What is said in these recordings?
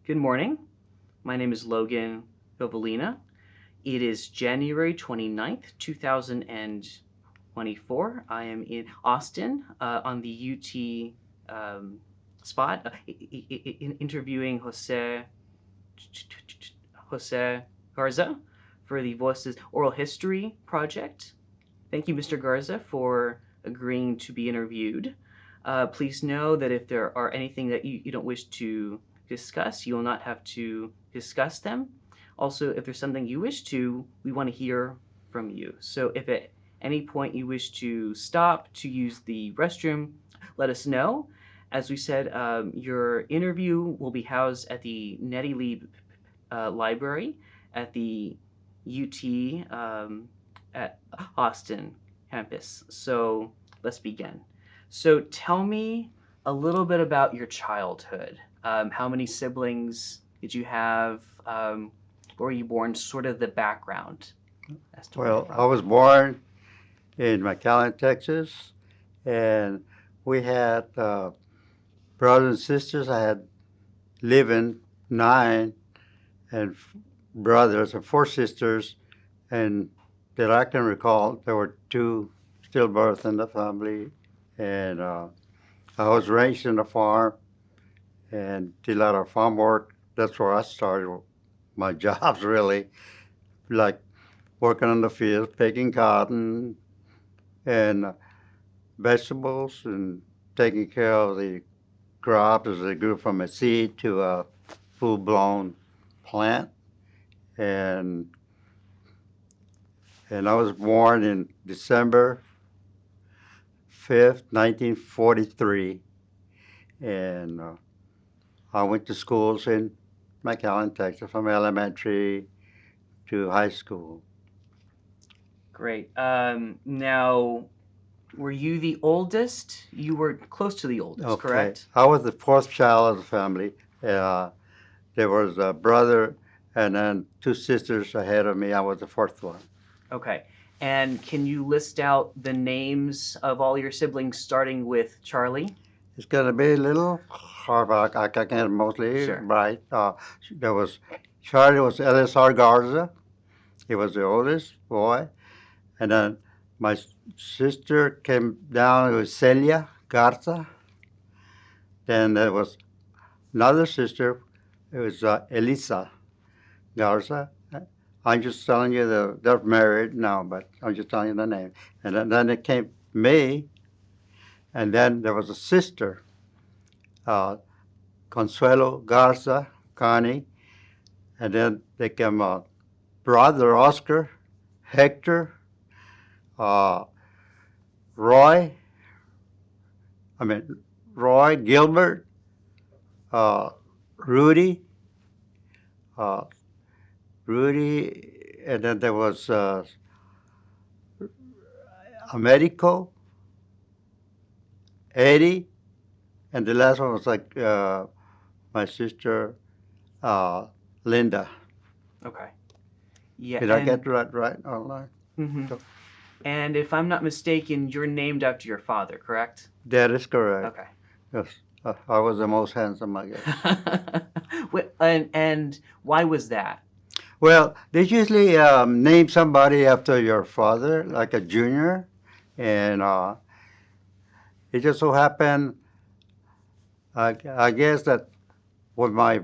Good morning. My name is Logan Govalina. It is January 29th, 2024. I am in Austin on the UT spot interviewing Jose Garza for the Voces Oral History Project. Thank you, Mr. Garza, for agreeing to be interviewed. Please know that if there are anything that you don't wish to discuss, you will not have to discuss them. Also, if there's something you wish to, we want to hear from you. So if at any point you wish to stop to use the restroom, let us know. As we said, your interview will be housed at the Nettie Lee Library at the UT at Austin campus. So let's begin. So tell me a little bit about your childhood. How many siblings did you have? Where were you born? Sort of the background as to where you're Well, I from. was born in McAllen, Texas, and we had brothers and sisters. I had living nine and brothers and four sisters, and that I can recall, there were two stillbirths in the family, and I was raised in a farm and did a lot of farm work. That's where I started my jobs, really, like working on the field, picking cotton, and vegetables and taking care of the crops as they grew from a seed to a full-blown plant. And and I was born in December 5th, 1943, and I went to schools in McAllen, Texas, from elementary to high school. Great. Now, were you the oldest? You were close to the oldest, Okay, correct? I was the fourth child of the family. Uh, there was a brother and then two sisters ahead of me. I was the fourth one. Okay. And can you list out the names of all your siblings starting with Charlie? It's gonna be a little hard, but I can mostly Sure. write. There was Charlie was Eleazar Garza. He was the oldest boy, and then my sister came down. It was Celia Garza. Then there was another sister. It was Elisa Garza. I'm just telling you they're married now, but I'm just telling you the name. And then it came me, and then there was a sister, uh, Consuelo Garza, Connie, and then they came brother Oscar, Hector, uh, Roy, I mean Roy Gilbert, uh, Rudy, uh, Rudy, and then there was Americo, Eddie, and the last one was like my sister Linda. Okay. Yeah, Did I get that right online? mhm. And if I'm not mistaken, you're named after your father, correct? That is correct. Okay. Yes, I was the most handsome, I guess. and why was that? Well, they usually name somebody after your father, like a junior, and it just so happened, I guess that when my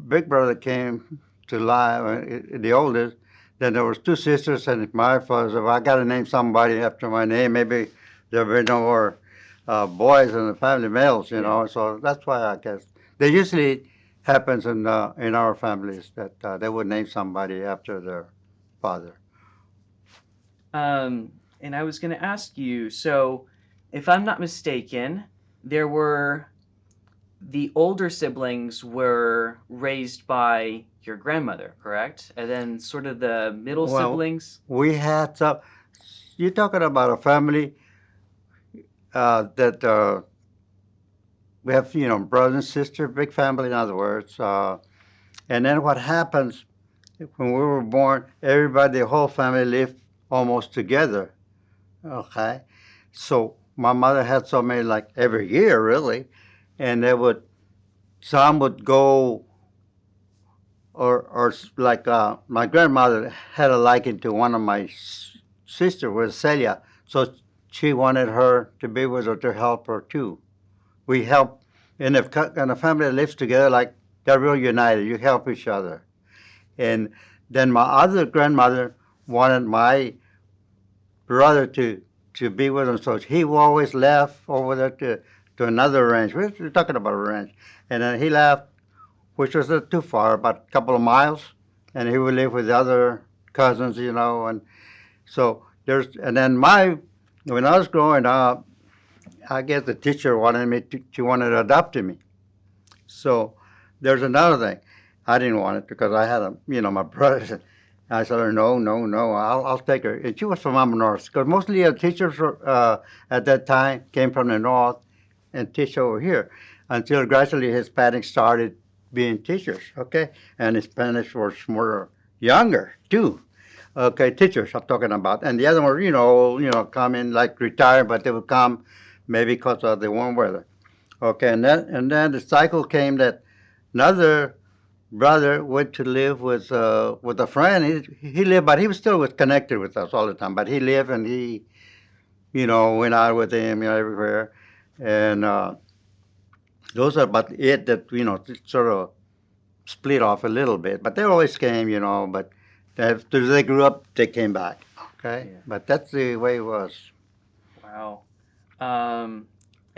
big brother came to life, the oldest, then there was two sisters, and my father said, well, I got to name somebody after my name. Maybe there'll be no more boys in the family, males, you Yeah. know. So that's why I guess they usually happens in our families that they would name somebody after their father. And I was going to ask you, so if I'm not mistaken, there were the older siblings were raised by your grandmother, correct? And then sort of the middle Well, siblings. we had some. You're talking about a family that we have, brothers and sisters, big family, in other words. And then what happens when we were born? Everybody, the whole family lived almost together. Okay, so my mother had so many like every year, really, and they would some would go like my grandmother had a liking to one of my sister was Celia, so she wanted her to be with her to help her too. We help in a family that lives together like they're real united. You help each other. And then my other grandmother wanted my brother to be with him, so he always left over there to another ranch. We're talking about a ranch, and then he left, which was not too far, about a couple of miles, and he would live with the other cousins, and so and then when I was growing up, I guess the teacher she wanted to adopt me. So there's another thing. I didn't want it because I had my brother said, I said, no, no, no, I'll take her. And she was from up north because mostly the teachers at that time came from the north and teach over here until gradually Hispanics started being teachers, okay? And Hispanics were more younger too. Okay, teachers I'm talking about. And the other ones, come in like retired, but they would come maybe because of the warm weather. Okay, and then the cycle came that another brother went to live with a friend. He lived, but he was still connected with us all the time. But he lived and he, went out with him, everywhere. And those are about it that sort of split off a little bit. But they always came, But after they grew up, they came back. Okay, Yeah. but that's the way it was. Wow. And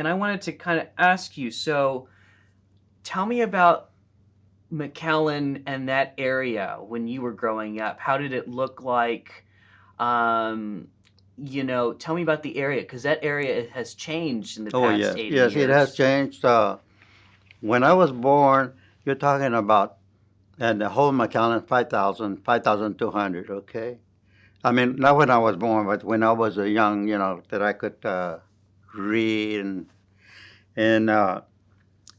I wanted to kind of ask you, so tell me about McAllen and that area when you were growing up. How did it look like? Tell me about the area because that area has changed in the Oh past yes, 80 yes, it has years. changed. When I was born, you're talking about, and the whole McAllen 5,200. Okay, I mean not when I was born, but when I was a young, that I could read and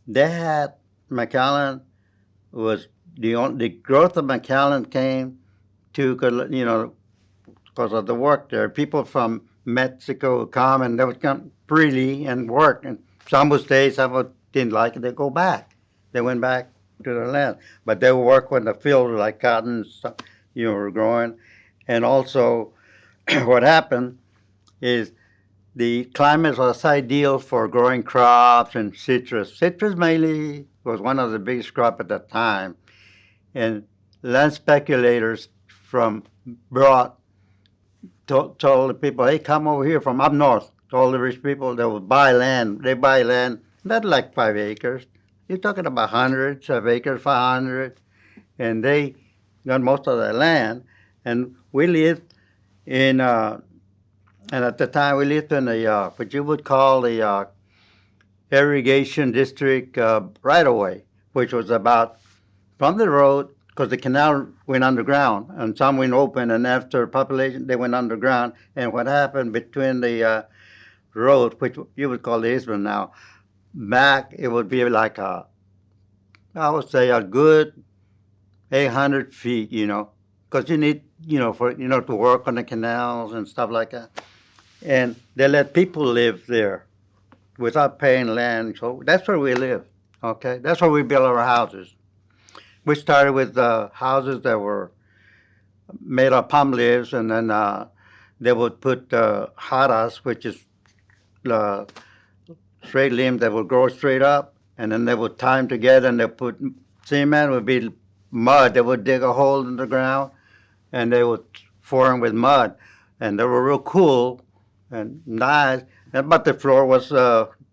they had McAllen was the growth of McAllen came to because of the work there. People from Mexico would come and they would come freely and work. And some would stay, some didn't like it. They go back. They went back to their land, but they would work when the field like cotton, were growing. And also, what happened is the climate was ideal for growing crops and citrus. Citrus mainly was one of the biggest crops at that time, and land speculators from brought told the people, "Hey, come over here from up north." Told the rich people they would buy land. They buy land, not like 5 acres. You're talking about hundreds of acres, 500, and they got most of the land. And we lived in, and at the time we lived in what you would call the irrigation district right away, which was about from the road because the canal went underground and some went open, and after population they went underground. And what happened between the road, which you would call the Eastman now, back it would be like I would say a good 800 feet, because you need for to work on the canals and stuff like that. And they let people live there without paying land. So that's where we live. Okay, that's where we built our houses. We started with houses that were made of palm leaves, and then they would put jaras, which is uh, straight limbs that would grow straight up, and then they would tie them together, and they put cement would be mud. They would dig a hole in the ground, and they would form with mud, and they were real cool and nice. But the floor was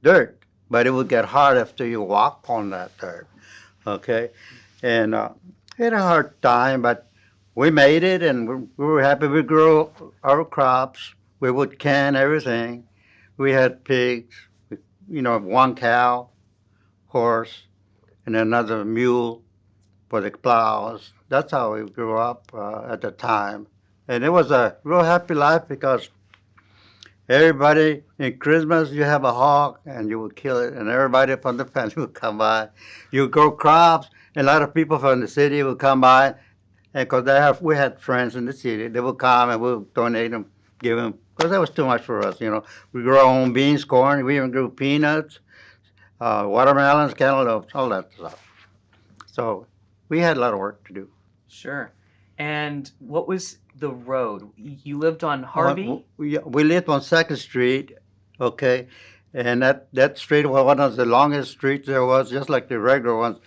dirt, but it would get hard after you walk on that dirt. Okay, and we had a hard time, but we made it, and we were happy. We grew our crops. We would can everything. We had pigs, one cow, horse, and another mule for the plows. That's how we grew up at the time. And it was a real happy life because everybody in Christmas you have a hawk and you would kill it, and everybody from the family would come by. You grow crops, and a lot of people from the city would come by, and because we had friends in the city, they would come and we would donate them, give them, because that was too much for us. We grew our own beans, corn, we even grew peanuts, watermelons, cantaloupes, all that stuff. So we had a lot of work to do. Sure. And what was the road? You lived on Harvey? We lived on Second Street, okay, and that street was one of the longest streets there was, just like the regular ones.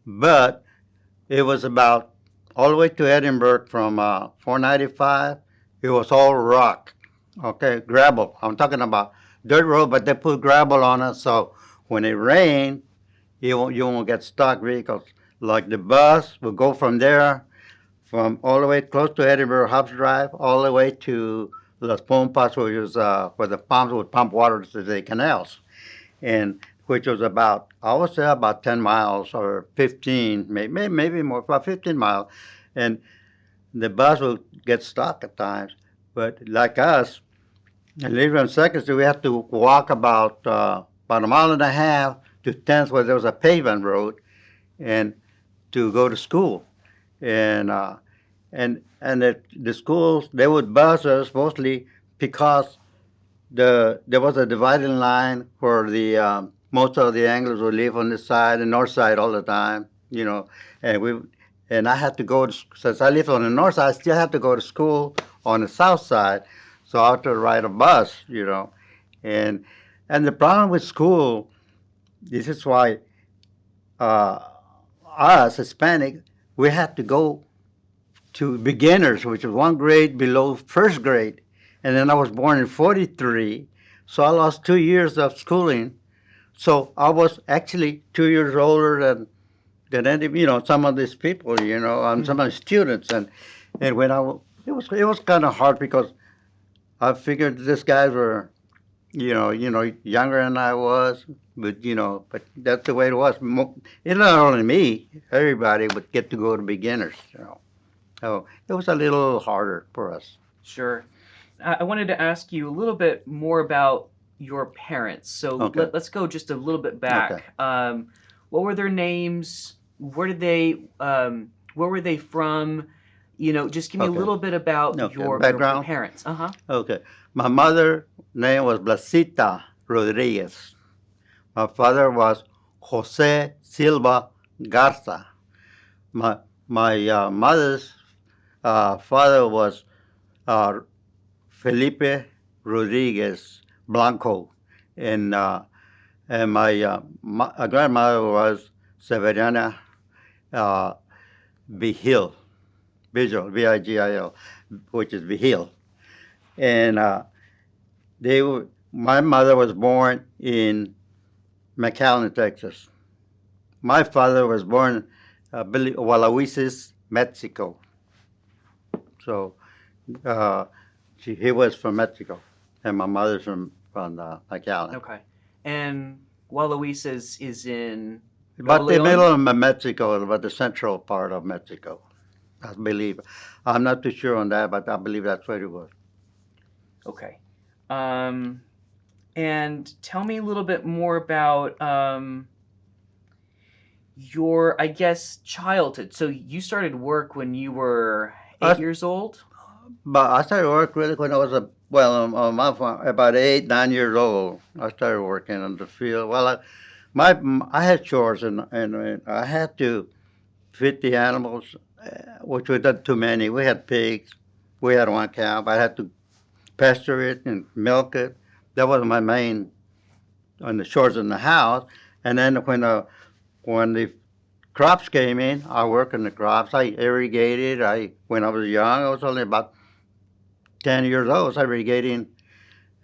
But it was about all the way to Edinburgh from 495. It was all rock, okay, gravel. I'm talking about dirt road, but they put gravel on it, so when it rained, you won't get stuck vehicles. Like the bus will go from there, from all the way close to Edinburgh Hobbs Drive, all the way to Las Pompas, which is where the pumps would pump water to the canals, and which was about, I would say, about 10 miles or 15, maybe more, about 15 miles. And the bus would get stuck at times. But like us, and living on Second Street, we had to walk about a mile and a half to 10th, where there was a pavement road, and to go to school. And the schools, they would bus us mostly because there was a dividing line where most of the anglers would live on this side, the north side, all the time, and I had to go to, since I lived on the north side, I still had to go to school on the south side, so I had to ride a bus. and and the problem with school, this is why uh, us Hispanic, we had to go to beginners, which is one grade below first grade. And then I was born in 43, so I lost 2 years of schooling. So I was actually 2 years older than some of these people, and some of the students. And when it was kind of hard because I figured these guys were, younger than I was, but that's the way it was. It's not only me, everybody would get to go to beginners. So it was a little harder for us. Sure. I wanted to ask you a little bit more about your parents. So Okay. let's go just a little bit back. Okay. What were their names? Where were they from? Just give me a Okay. little bit about Okay, your background. parents. Uh-huh. Okay. My mother name was Blasita Rodriguez. My father was Jose Silva Garza. My mother's father was uh, Felipe Rodriguez Blanco, and my grandmother was Severiana uh, Vigil, Vigil, which is Vigil. And my mother was born in McAllen, Texas. My father was born Hualahuises, Mexico. So uh, he was from Mexico, and my mother's from McAllen. Okay. And Waluisa is in About Nuevo the Leon? middle of Mexico, about the central part of Mexico, I believe. I'm not too sure on that, but I believe that's where it was. Okay. And tell me a little bit more about your, I guess, childhood. So you started work when you were 8 I- years old? But I started work really when I was on my farm, about 8, 9 years old. I started working on the field. Well, I had chores, and I had to feed the animals, which was not too many. We had pigs, we had one cow. I had to pasture it and milk it. That was my main on the chores in the house. And then when the crops came in, I worked in the crops. I irrigated. When I was young, I was only about 10 years old. I was irrigating,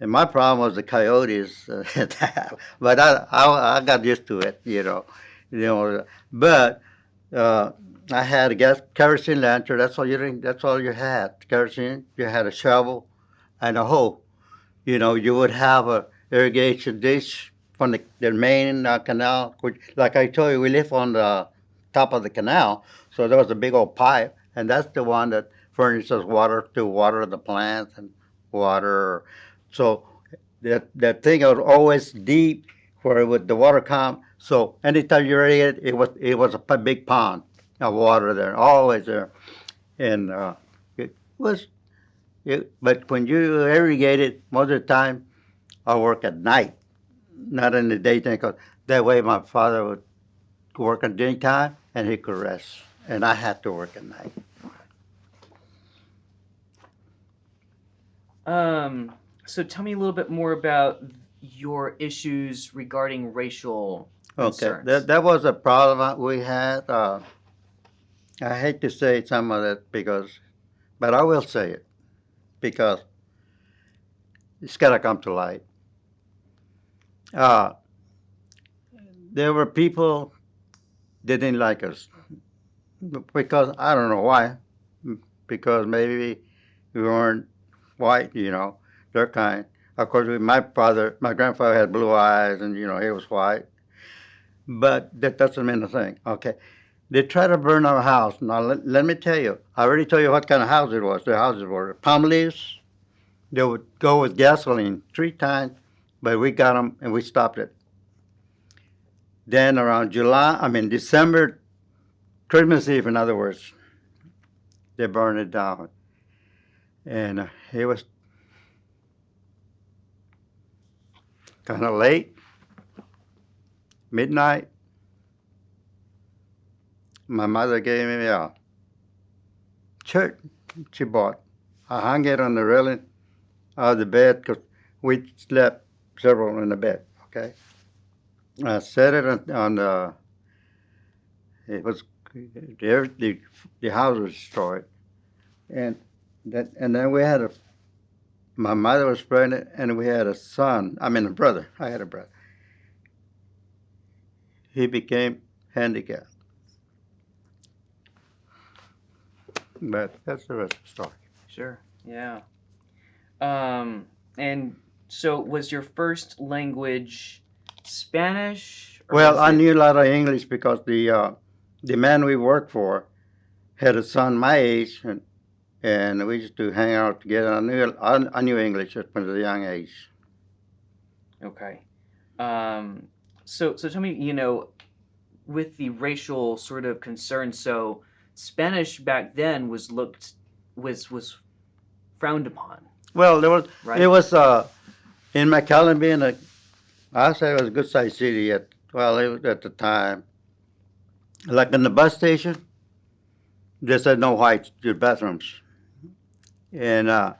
and my problem was the coyotes. But I got used to it. But I had a kerosene lantern. That's all you had. Kerosene. You had a shovel and a hoe. You would have a irrigation dish from the main canal. Which, like I told you, we live on the top of the canal, so there was a big old pipe, and that's the one that furnishes water to water the plants and water. So that thing was always deep where the water come. So anytime you irrigate it was a big pond of water there, always there, and it was. But when you irrigate it, most of the time I work at night, not in the daytime, 'cause that way my father would work at daytime and he could rest. and I had to work at night. Um, so tell me a little bit more about your issues regarding racial Okay, concerns. that was a problem we had. I hate to say some of it but I will say it because it's got to come to light. Uh, there were people that didn't like us because I don't know why. Because maybe we weren't white, their kind. Of course, my grandfather had blue eyes, and he was white. But that doesn't mean a thing. Okay, they tried to burn our house. Now let me tell you. I already told you what kind of house it was. The houses were palm leaves. They would go with gasoline 3 times, but we got them and we stopped it. Then around December, Christmas Eve, in other words, they burned it down. And it was kind of late, midnight. My mother gave me a shirt she bought. I hung it on the railing of the bed because we slept several in the bed. Okay, I set it on the. It was the house was destroyed, and then we had a. My mother was pregnant, and we had a son. I mean, a brother. I had a brother. He became handicapped, but that's the rest of the story. Sure. Yeah. And so was your first language Spanish, or Well, was I it? knew a lot of English because the man we worked for had a son my age, and we used to hang out together. I knew English at a young age. Okay. Um, so tell me, with the racial sort of concern, so Spanish back then was frowned upon, Well, it right? was in McAllen being I say it was a good sized city it was at the time. Like in the bus station, they said no whites to bathrooms, and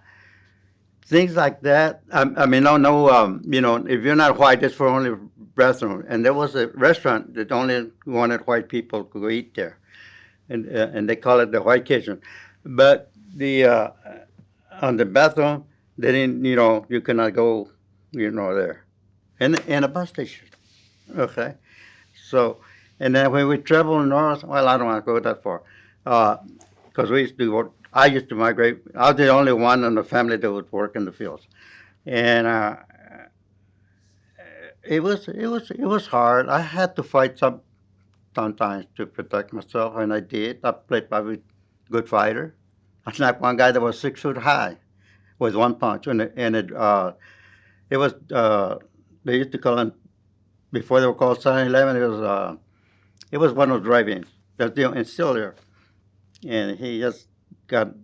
things like that. No, if you're not white, it's for only bathroom. And there was a restaurant that only wanted white people to go eat there, and they call it the white kitchen. But the on the bathroom, they didn't, you cannot go, there, in a bus station. Okay, so, and then when we travel north, well, I don't want to go that far, because we used to work. I used to migrate. I was the only one in the family that would work in the fields, and it was hard. I had to fight sometimes to protect myself, and I did. I played by good fighter. I snapped one guy that was 6 foot high with one punch, it was they used to call him before they were called 7-Eleven. It was one of the drive-ins. It's still there, and he just got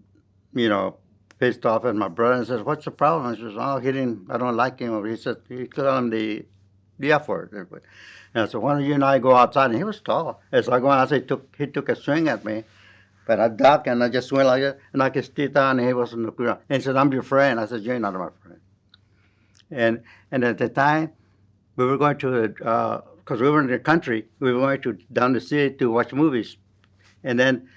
you know pissed off at my brother and says, "What's the problem?" I says, "Oh, he didn't. I don't like him." Or he said he called him the F word. And I said, "Why don't you and I go outside?" And he was tall. And so I go outside. He took a swing at me. But I ducked and I just went like that, and I could see down, and he was on the ground. And he said, "I'm your friend." I said, "You're not my friend." And at the time, we were going to, because we were in the country, we were going to down the city to watch movies. And then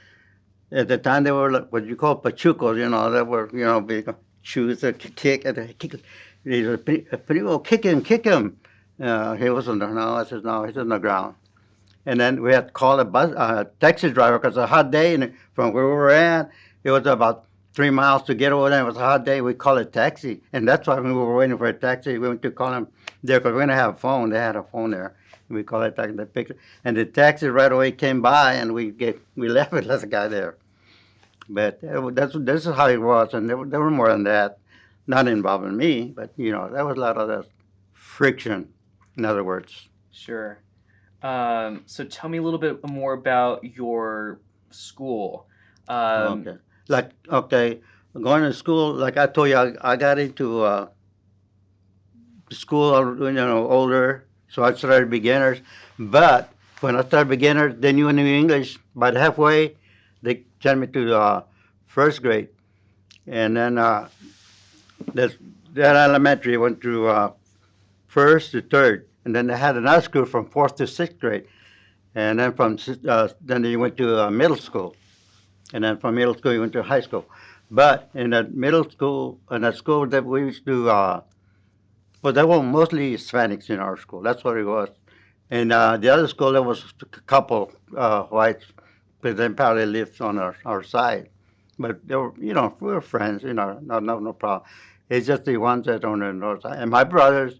at the time, they were like, what you call pachucos, that were, big shoes that kick, and kick. He said, "Primo, kick him." He was on the, no, I said, "No, he's on the ground." And then we had to call a taxi driver because it was a hot day, and from where we were at, it was about 3 miles to get over there. It was a hot day. We called a taxi, and that's why when we were waiting for a taxi, we went to call him there because we're gonna have a phone. They had a phone there. We called it taxi. They picked it, and the taxi right away came by, and we left with the guy there. But this is how it was, and there were more than that, not involving me, but there was a lot of that friction. In other words. Sure. So tell me a little bit more about your school. Um, Okay. Okay, going to school, like I told you, I got into school, older, so I started beginners. But when I started beginner, they knew English. But halfway, they sent me to first grade, and then that that elementary went to first to third, and then they had another school from fourth to sixth grade, and then then you went to middle school, and then from middle school you went to high school. But in that middle school, in that school that we used to, well, there were mostly Hispanics in our school. That's what it was. And the other school, there was a couple whites, but they probably lived on our side. But they were, we were friends, no problem. It's just the ones that on the north side. And my brothers,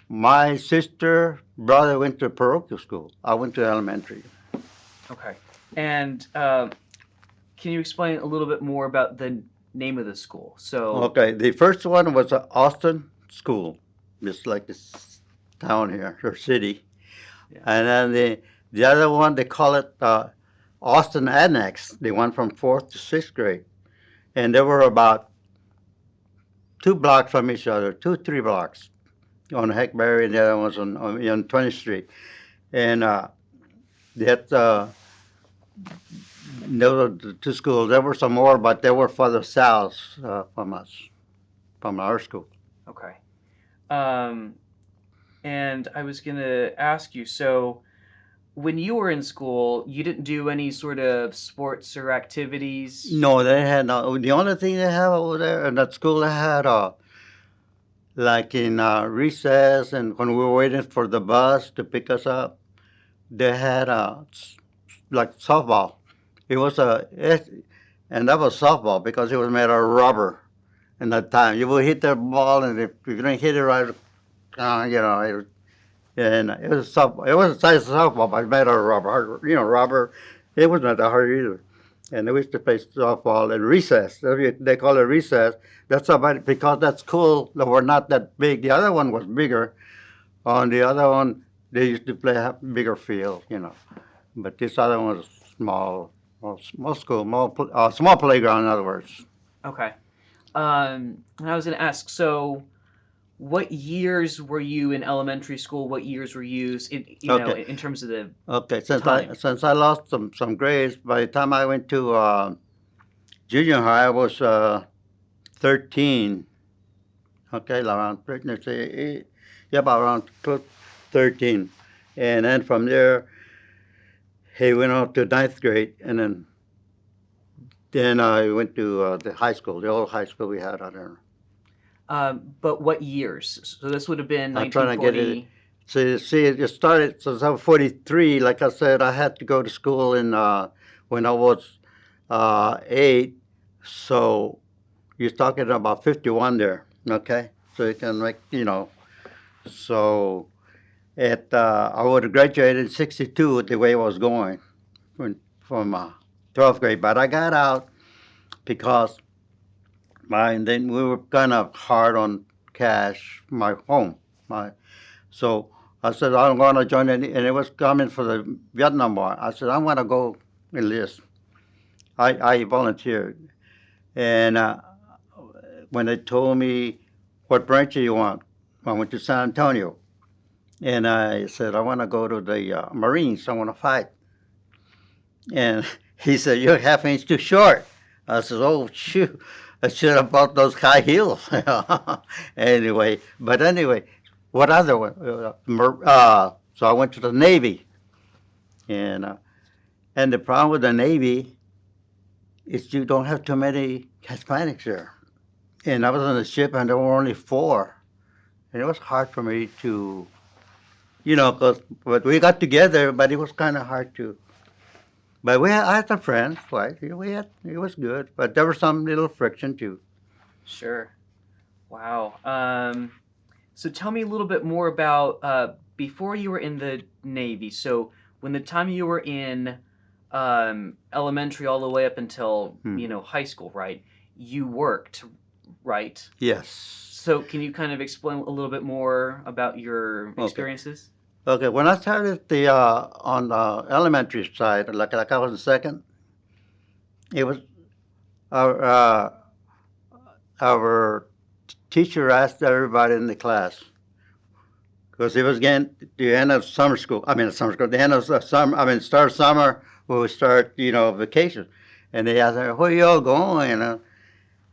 my sister, brother went to parochial school. I went to elementary. Okay. And can you explain a little bit more about the name of the school? So, Okay, the first one was Austin School, just like this town here, or city. Yeah. And then the other one, they call it Austin Annex, the one from fourth to sixth grade. And they were about 2 blocks from each other, 3 blocks on Hackberry, and the other one's on 20th Street. And that those were the two schools. There were some more, but they were further south from us, from our school. okay. And I was going to ask you, so when you were in school, you didn't do any sort of sports or activities? No, they had no. The only thing they have over there in that school, they had like in recess and when we were waiting for the bus to pick us up, they had like softball. And that was softball because it was made out of rubber. In that time, you would hit the ball, and if you didn't hit it right, and it was softball. It was the size of softball, but it made out of rubber. Rubber. It wasn't that hard either. And they used to play softball in recess. They call it recess. That's about because that school that were not that big. The other one was bigger. On the other one, they used to play a bigger field, But this other one was small school, small playground, in other words. Okay. And I was going to ask, so what years were you in elementary school? What years were you, Okay. in terms of the Okay, time? since I lost some grades, by the time I went to junior high, I was 13. Okay, around 13, let's say, about around 13. And then from there, he went on to ninth grade, and then I went to the high school, the old high school we had out there. But what years? So this would have been I'm trying to get it. 1940. So see, it started since I was 43. Like I said, I had to go to school when I was 8. So you're talking about 51 there, okay? So you can make, So I would have graduated in 62 the way I was going from 12th grade. But I got out because then we were kind of hard on cash, my home. So I said, I'm going to join, and it was coming for the Vietnam War. I said, I'm going to go enlist. I volunteered. And when they told me, what branch do you want? I went to San Antonio. And I said, I want to go to the Marines. I want to fight. And he said, you're half an inch too short. I said, oh, shoot. I should have bought those high heels. Anyway, what other one? So I went to the Navy. And the problem with the Navy is you don't have too many Hispanics there. And I was on the ship, and there were only 4. And it was hard for me to, but we got together, but it was kind of hard to. But I had some friends, right? It was good, but there was some little friction too. Sure. Wow. So tell me a little bit more about before you were in the Navy. So when the time you were in elementary all the way up until high school, right? You worked, right? Yes. So can you kind of explain a little bit more about your experiences? Okay. When I started on the elementary side, like I was the second, it was our teacher asked everybody in the class, because it was getting the end of summer school. I mean, summer school, the end of the summer. I mean, start summer, we would start, vacation. And they asked me, where you all going? And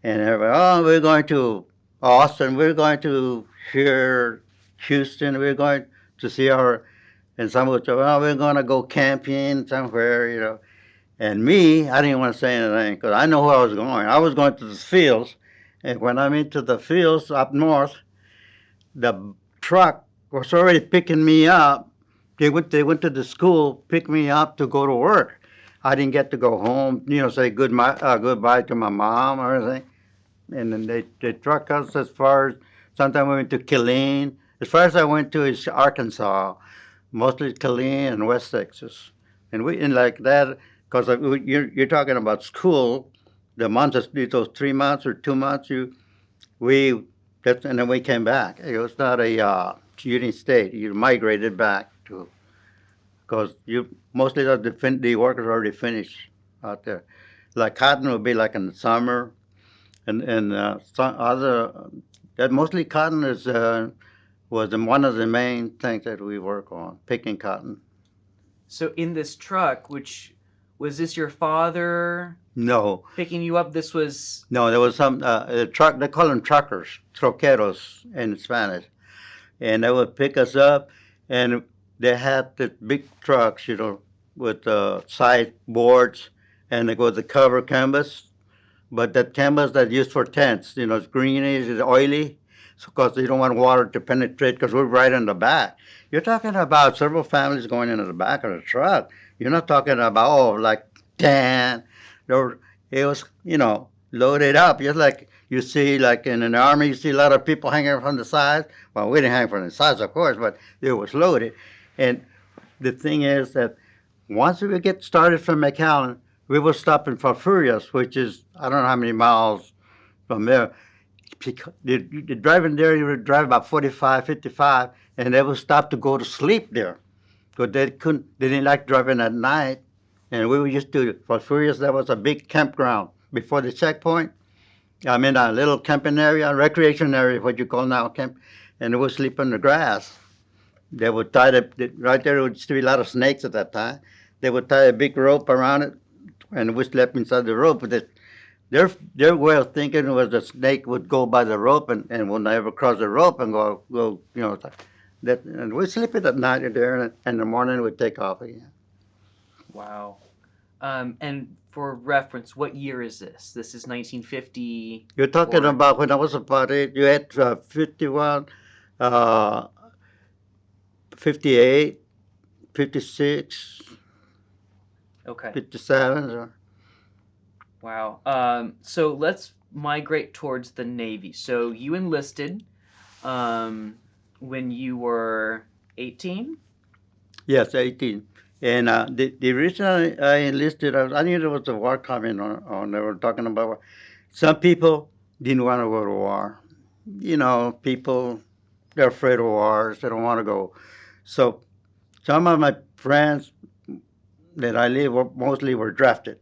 everybody, oh, we're going to Austin. We're going to here, Houston. We're going to see our, and some would say, well, we're going to go camping somewhere. And me, I didn't want to say anything because I know where I was going. I was going to the fields. And when I'm into the fields up north, the truck was already picking me up. They went to the school, pick me up to go to work. I didn't get to go home, say goodbye to my mom or anything. And then they truck us as far as, sometimes we went to Killeen. As far as I went to is Arkansas, mostly Killeen and West Texas. And like that, because you're talking about school, the months, those 3 months or 2 months, we and then we came back. It was not a union state. You migrated back to, because you mostly the workers already finished out there. Like cotton would be like in the summer, and some other that mostly cotton was one of the main things that we work on, picking cotton. So in this truck, which was this your father No, picking you up? This was no, there was some truck. They call them truckers, troqueros in Spanish, and they would pick us up, and they had the big trucks, with side boards, and they go the cover canvas, but that canvas that's used for tents, it's greenish, it's oily, so because you don't want water to penetrate, because we're right in the back. You're talking about several families going into the back of the truck. You're not talking about, like 10. It was, loaded up, just like you see, like in an army, you see a lot of people hanging from the sides. Well, we didn't hang from the sides, of course, but it was loaded. And the thing is that once we get started from McAllen, we were stopping for Furious, which is, I don't know how many miles from there. The driving there, you would drive about 45, 55, and they would stop to go to sleep there. Because they didn't like driving at night. And we were used to, for Furious, there was a big campground before the checkpoint. I mean, a little camping area, recreation area, what you call now camp, and they would sleep on the grass. They would right there would still be a lot of snakes at that time. They would tie a big rope around it, and we slept inside the rope. But their way of thinking was the snake would go by the rope and will never cross the rope and go, that, and we sleep it at night there, and in the morning we'd take off again. wow. And for reference, what year is this? This is 1950. You're talking Or- about when I was about 8, you had 51, uh, 58, 56, Okay. 57. Or, Wow. So let's migrate towards the Navy. So you enlisted when you were 18? yes, 18. And the reason I enlisted, I knew there was a war coming on. They were talking about war. Some people didn't want to go to war. People, they're afraid of wars. They don't want to go. So some of my friends that I live with mostly were drafted.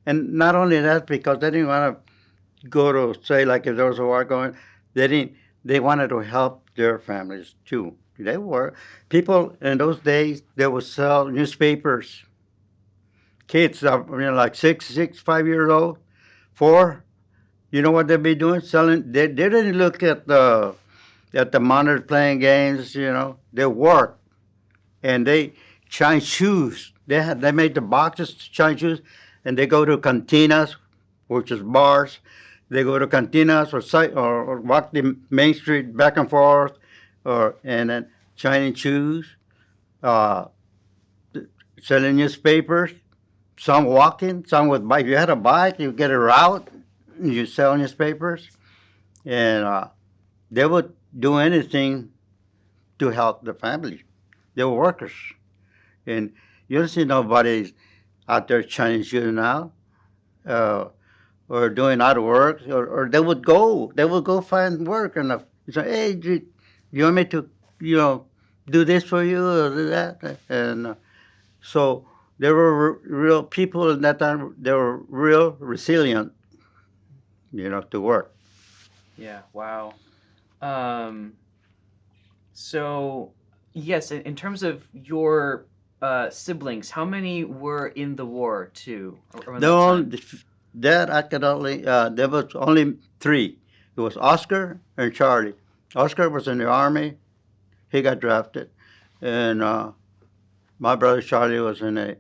And not only that, because they didn't want to go to, say, like if there was a war going, they wanted to help their families too. They were people in those days. They would sell newspapers. Kids, like 5 years old, 4. You know what they'd be doing? Selling. They didn't look at the monitors playing games. They worked, and they shine shoes. They made the boxes to shine shoes, and they go to cantinas, which is bars. They go to cantinas or walk the main street back and forth, and then shining shoes, uh, selling newspapers. Some walking, some with bike. If you had a bike, you get a route, and you sell newspapers, and they would do anything to help the family. They were workers, and you don't see nobody out there shining shoes now, or doing out of work, or they would go find work, and say, hey, do you want me to, do this for you or do that, and so there were real people in that time. They were real resilient, to work. Yeah, wow. Um, So, yes, in terms of your siblings, how many were in the war too around There that were time? only, that I could only, there was only three. It was Oscar and Charlie. Oscar was in the Army. He got drafted. And my brother Charlie was in a,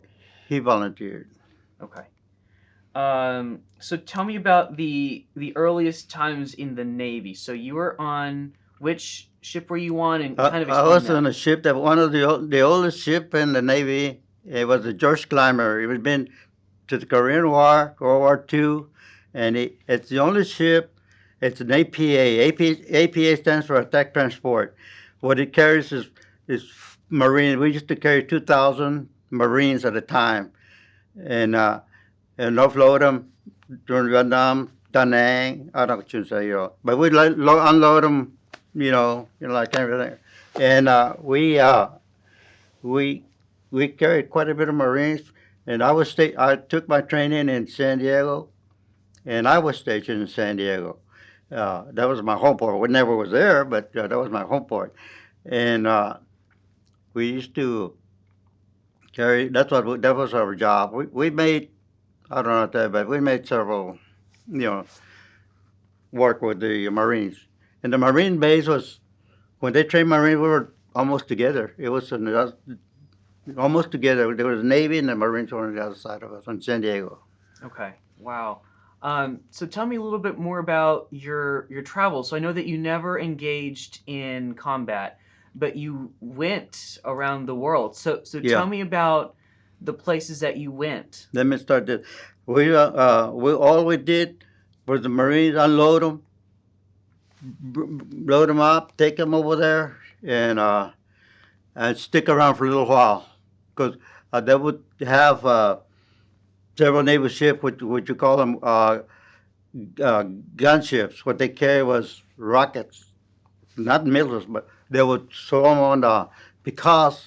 he volunteered. Okay. So tell me about the earliest times in the Navy. So you were on which ship were you on, and kind of I explain was that. on a ship that one of the oldest ship in the Navy. It was the George Clymer. It had been to the Korean War, World War II, and it's the only ship. It's an APA. APA stands for Attack Transport. What it carries is Marine. We used to carry 2,000 Marines at a time, and offload them during Vietnam, Da Nang. I don't know say but we unload them, like everything, and we we carried quite a bit of Marines. And I took my training in San Diego, and I was stationed in San Diego. That was my home port. We never was there, but that was my home port. And we used to carry. That was our job. We made, I don't know what that, but we made several, you know, work with the Marines. And the Marine base was, when they trained Marines, we were almost together. It was almost together. There was Navy and the Marines were on the other side of us in San Diego. Okay. Wow. So tell me a little bit more about your travels. So I know that you never engaged in combat, but you went around the world. So tell Yeah. me about the places that you went. Let me start this. We all we did was the Marines unload them, load them up, take them over there, and stick around for a little while, because they would have several naval ships, which you call them gunships. What they carry was rockets, not missiles, but they would throw them on because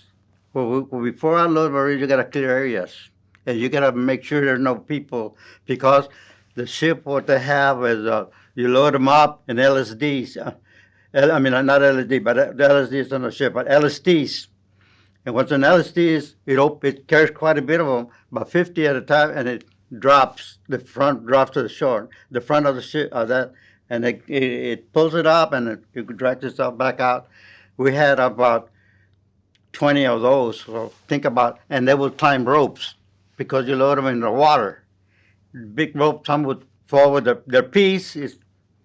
before unload Marines, you got to clear areas, and you got to make sure there's no people, because the ship what they have is you load them up in LSDs. I mean, not LSD, but the LSD is on the ship, but LSDs. And what's an LSD is it carries quite a bit of them, about 50 at a time, and it drops. The front drops to the shore, the front of the ship, and it pulls it up, and it drags itself back out. We had about 20 of those. So think about, and they would climb ropes because you load them in the water. Big rope. Some would fall with their piece is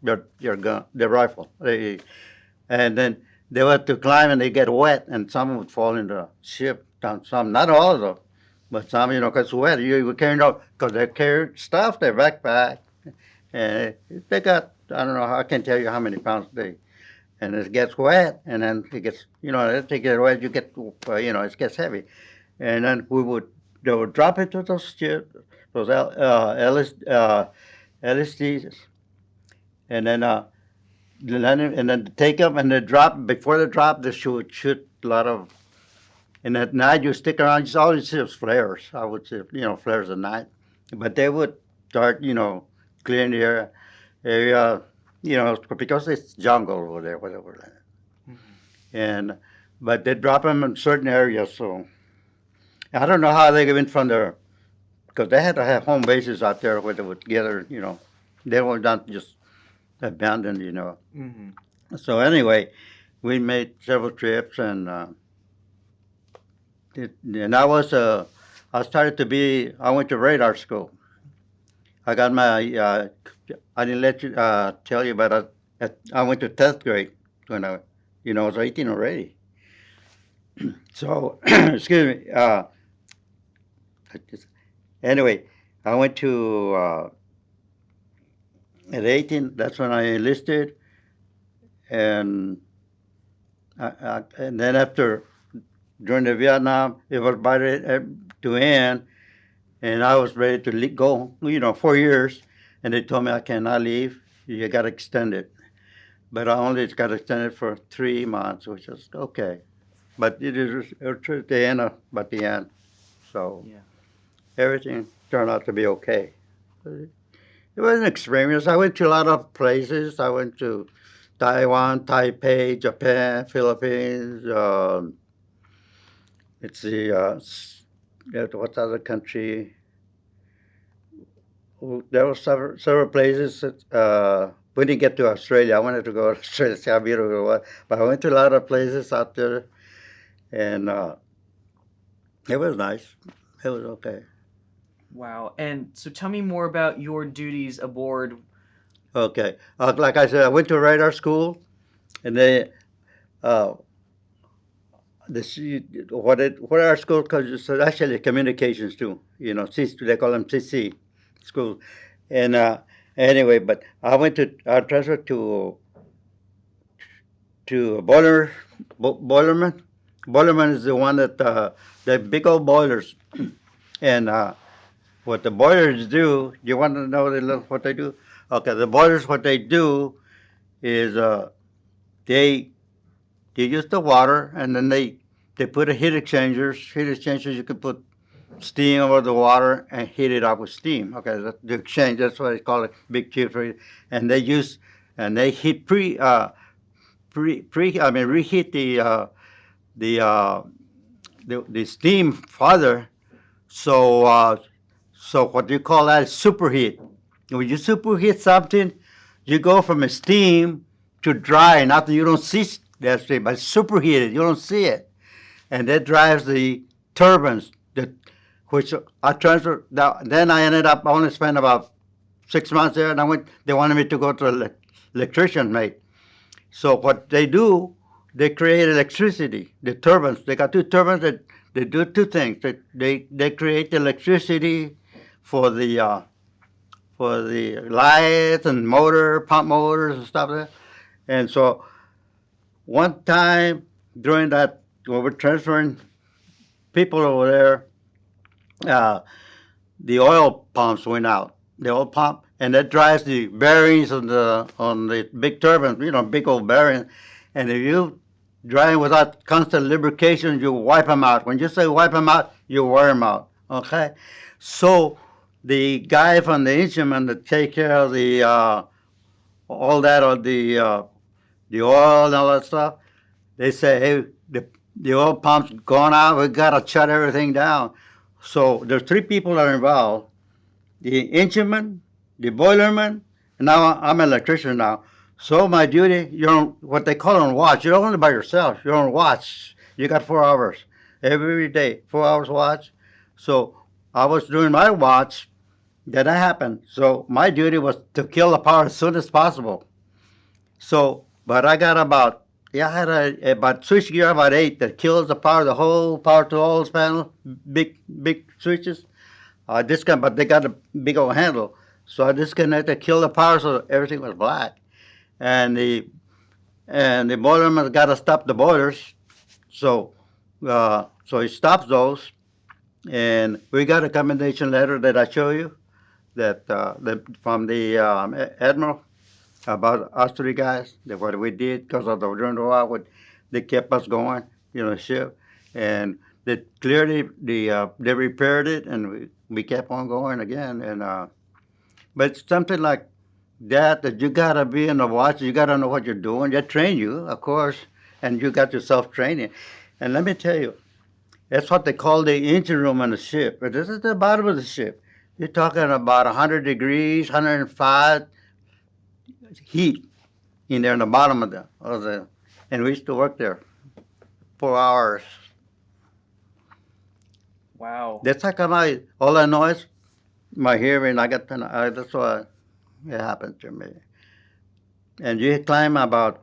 their gun, their rifle. And then they would have to climb and they get wet, and some would fall in the ship. Some, not all of them, but some, because it's wet. You were carrying out, because they carry stuff, their backpack, and they got, I don't know, I can't tell you how many pounds and it gets wet, and then it gets, as it gets wet, you get, it gets heavy. And then they would drop it to those ships, those LSDs, and then and then take them and they drop. Before they drop, they shoot a lot of. And at night you stick around. You always see flares. I would say flares at night, but they would start clearing the area because it's jungle over there, whatever. And but they drop them in certain areas. So I don't know how they went from there, because they had to have home bases out there where they would gather. They were not just abandoned. Mm-hmm. So anyway, we made several trips, and I started to be. I went to radar school. I got my. I didn't let you tell you, but I went to 10th grade when I was 18 already. So excuse me. Anyway, I went to at 18. That's when I enlisted, and and then after during the Vietnam, it was about to end, and I was ready to go. 4 years, and they told me I cannot leave. You got to extend it, but I only got extended for 3 months, which is okay. But it was the end but the end. So Yeah. everything turned out to be okay. It was an experience. I went to a lot of places. I went to Taiwan, Taipei, Japan, Philippines. Let's see, what other country? There were several places. We didn't get to Australia. I wanted to go to Australia, see how beautiful it was. But I went to a lot of places out there, and it was nice. It was okay. Wow. And so tell me more about your duties aboard. Okay. Like I said, I went to radar school, and they uh, what our school because so actually communications too. They call them CC school, and anyway, but I transferred to boilerman. Boilerman is the one that the big old boilers, and what the boilers do. You want to know what they do? Okay, the boilers what they do is they they use the water and then they put a heat exchangers. Heat exchangers you can put steam over the water and heat it up with steam. Okay, the exchange that's what they call it, big tubes. And they heat reheat the uh, the steam farther. So so what you call that is superheat. When you superheat something, you go from a steam to dry. Not that you don't see that steam, but superheated. You don't see it, and that drives the turbines. Which I transferred. Then I ended up. I only spent about 6 months there, and I went. They wanted me to go to electrician mate. So what they do, they create electricity. The turbines. They got two turbines that they do two things. They create electricity for the lights and pump motors and stuff like that. And so one time during that, when we're transferring people over there, the oil pumps went out. The oil pump, and that drives the bearings on the big turbines. Big old bearings. And if you drive without constant lubrication, you wipe them out. When you say wipe them out, you wear them out. Okay, so the guy from the instrument that take care of the all that or the oil and all that stuff, they say, hey, the oil pump's gone out. We gotta shut everything down. So there's three people that are involved: the instrument, the boilerman, and now I'm an electrician now. So my duty, you're on what they call on watch. You're only by yourself. You're on watch. You got 4 hours every day, 4 hours watch. So I was doing my watch. Then that happened. So my duty was to kill the power as soon as possible. So, but I got I had about switch gear about 8 that kills the whole power to all those panels, big switches. But they got a big old handle. So I disconnected, killed the power, so everything was black. And the boilerman got to stop the boilers. So so he stops those, and we got a commendation letter that I show you that from the admiral about us three guys, that what we did because of during the war, they kept us going, ship, and they clearly they repaired it, and we kept on going again, and but it's something like that you gotta be in the watch, you gotta know what you're doing. They train you, of course, and you got yourself training, and let me tell you, that's what they call the engine room on the ship. But this is the bottom of the ship. You're talking about 100 degrees, 105 heat in there in the bottom of the, and we used to work there 4 hours. Wow. That's like all that noise, my hearing, that's why it happened to me. And you climb about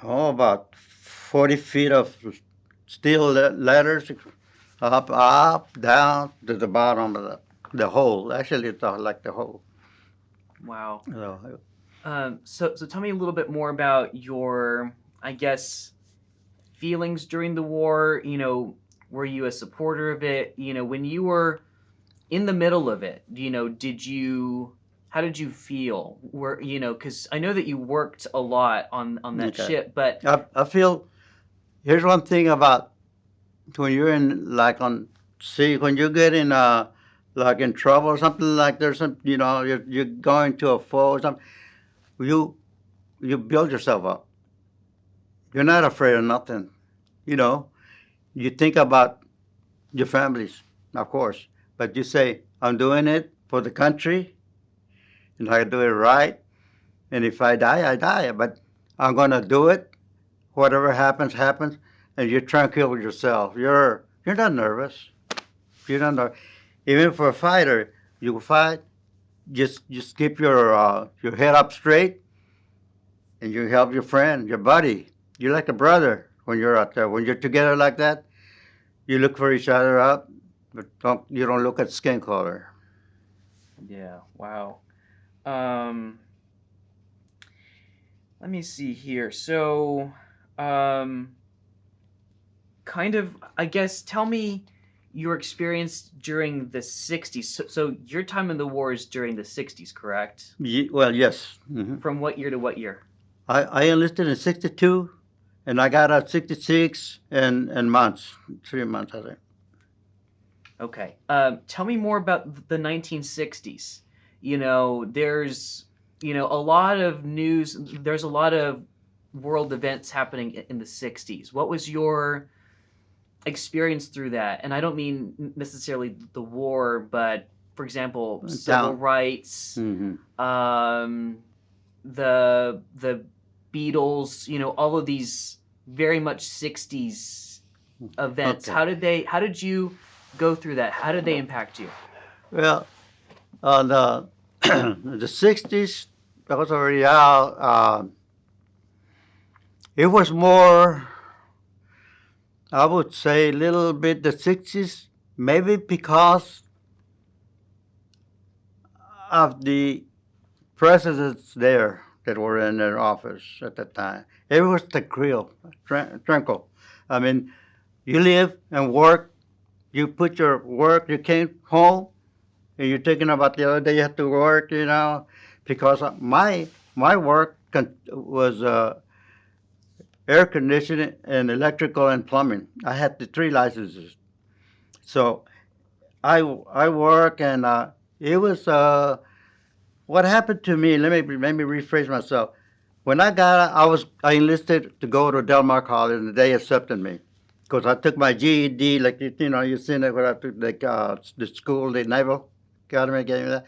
40 feet of steel ladders, up, down to the bottom of the hole. Actually, it's like the hole. Wow. So, So tell me a little bit more about your, I guess, feelings during the war. Were you a supporter of it? When you were in the middle of it, how did you feel? Because I know that you worked a lot on that Okay. ship, but I feel, here's one thing about when you're in, like on sea, when you get in like in trouble or something, like there's some, you're going to a foe or something, you you build yourself up. You're not afraid of nothing. You know, you think about your families, of course, but you say, I'm doing it for the country, and I do it right. And if I die, I die. But I'm going to do it. Whatever happens, happens. And you're tranquil with yourself. You're not nervous. You're not nervous. Even for a fighter, you fight. Just keep your head up straight, and you help your friend, your buddy. You're like a brother when you're out there. When you're together like that, you look for each other up, but you don't look at skin color. Yeah. Wow. Um, Let me see here. So, um, kind of, I guess, tell me your experience during the 60s. So your time in the war is during the 60s, correct? Well, yes. From what year to what year? I enlisted in '62, and I got out '66 and months, 3 months, I think. Okay. Tell me more about the 1960s. There's, a lot of news. There's a lot of world events happening in the 60s. What was your experience through that? And I don't mean necessarily the war, but for example, civil Down. rights, Hmm. the Beatles, all of these very much 60s events. Okay. How did you go through that? How did they impact you? Well, on the '60s, that was already out. It was more, I would say, a little bit the '60s, maybe because of the presidents there that were in their office at the time. It was tranquil. I mean, you live and work. You put your work. You came home, and you're thinking about the other day you have to work. Because my work was air conditioning and electrical and plumbing. I had the three licenses, so I work and it was what happened to me. Let me rephrase myself. When I got out, I enlisted to go to Del Mar College, and they accepted me because I took my GED. Like you've seen it when I took the school, the Naval Academy gave me that,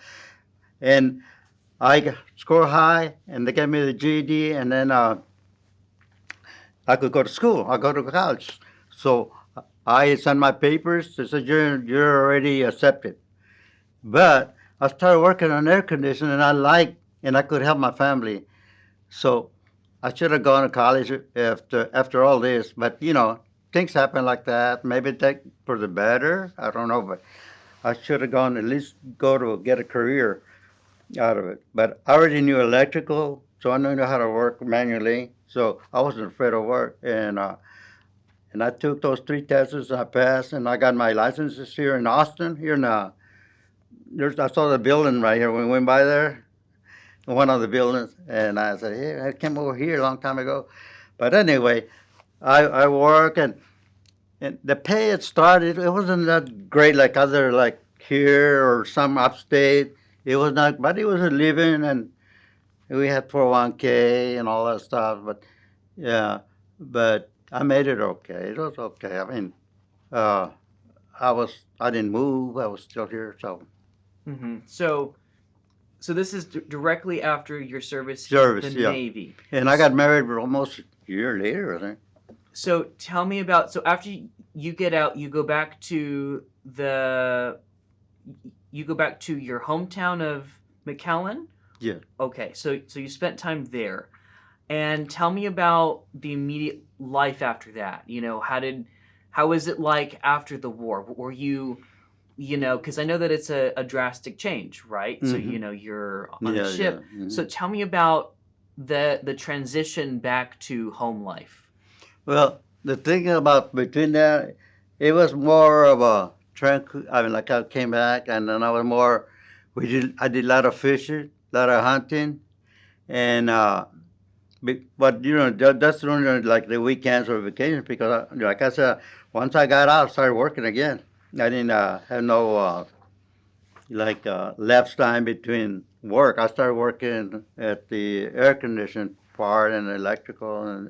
and I scored high, and they gave me the GED, and then I could go to school. I go to college. So I sent my papers. They said you're already accepted. But I started working on air conditioning, and and I could help my family. So I should have gone to college after all this. But things happen like that. Maybe that for the better. I don't know, but I should have gone at least go to get a career out of it. But I already knew electrical, so I knew how to work manually. So I wasn't afraid of work, and I took those three tests. And I passed, and I got my licenses here in Austin. Here in I saw the building right here when we went by there, one of the buildings, and I said, "Hey, I came over here a long time ago." But anyway, I work, and the pay it started. It wasn't that great like other like here or some upstate. It was not, but it was a living, and we had 401k and all that stuff. But yeah, but I made it okay. It was okay. I mean, uh, I didn't move. I was still here. So So, this is directly after your service in service, the yeah. Navy. And I got married almost a year later, I think. So tell me about, so after you get out, you go back to your hometown of McAllen? Yeah. Okay, so you spent time there. And tell me about the immediate life after that. How was it like after the war? Were you, because I know that it's a drastic change, right? So, Hmm. you're on a Yeah, yeah. ship. So tell me about the transition back to home life. Well, the thing about between that, it was more of a tranquil. I mean, like I came back, and then I was more. I did a lot of fishing, a lot of hunting, and but that's only like the weekends or vacations because, like I said, once I got out, I started working again. I didn't have no lapse time between work. I started working at the air conditioning part and electrical, and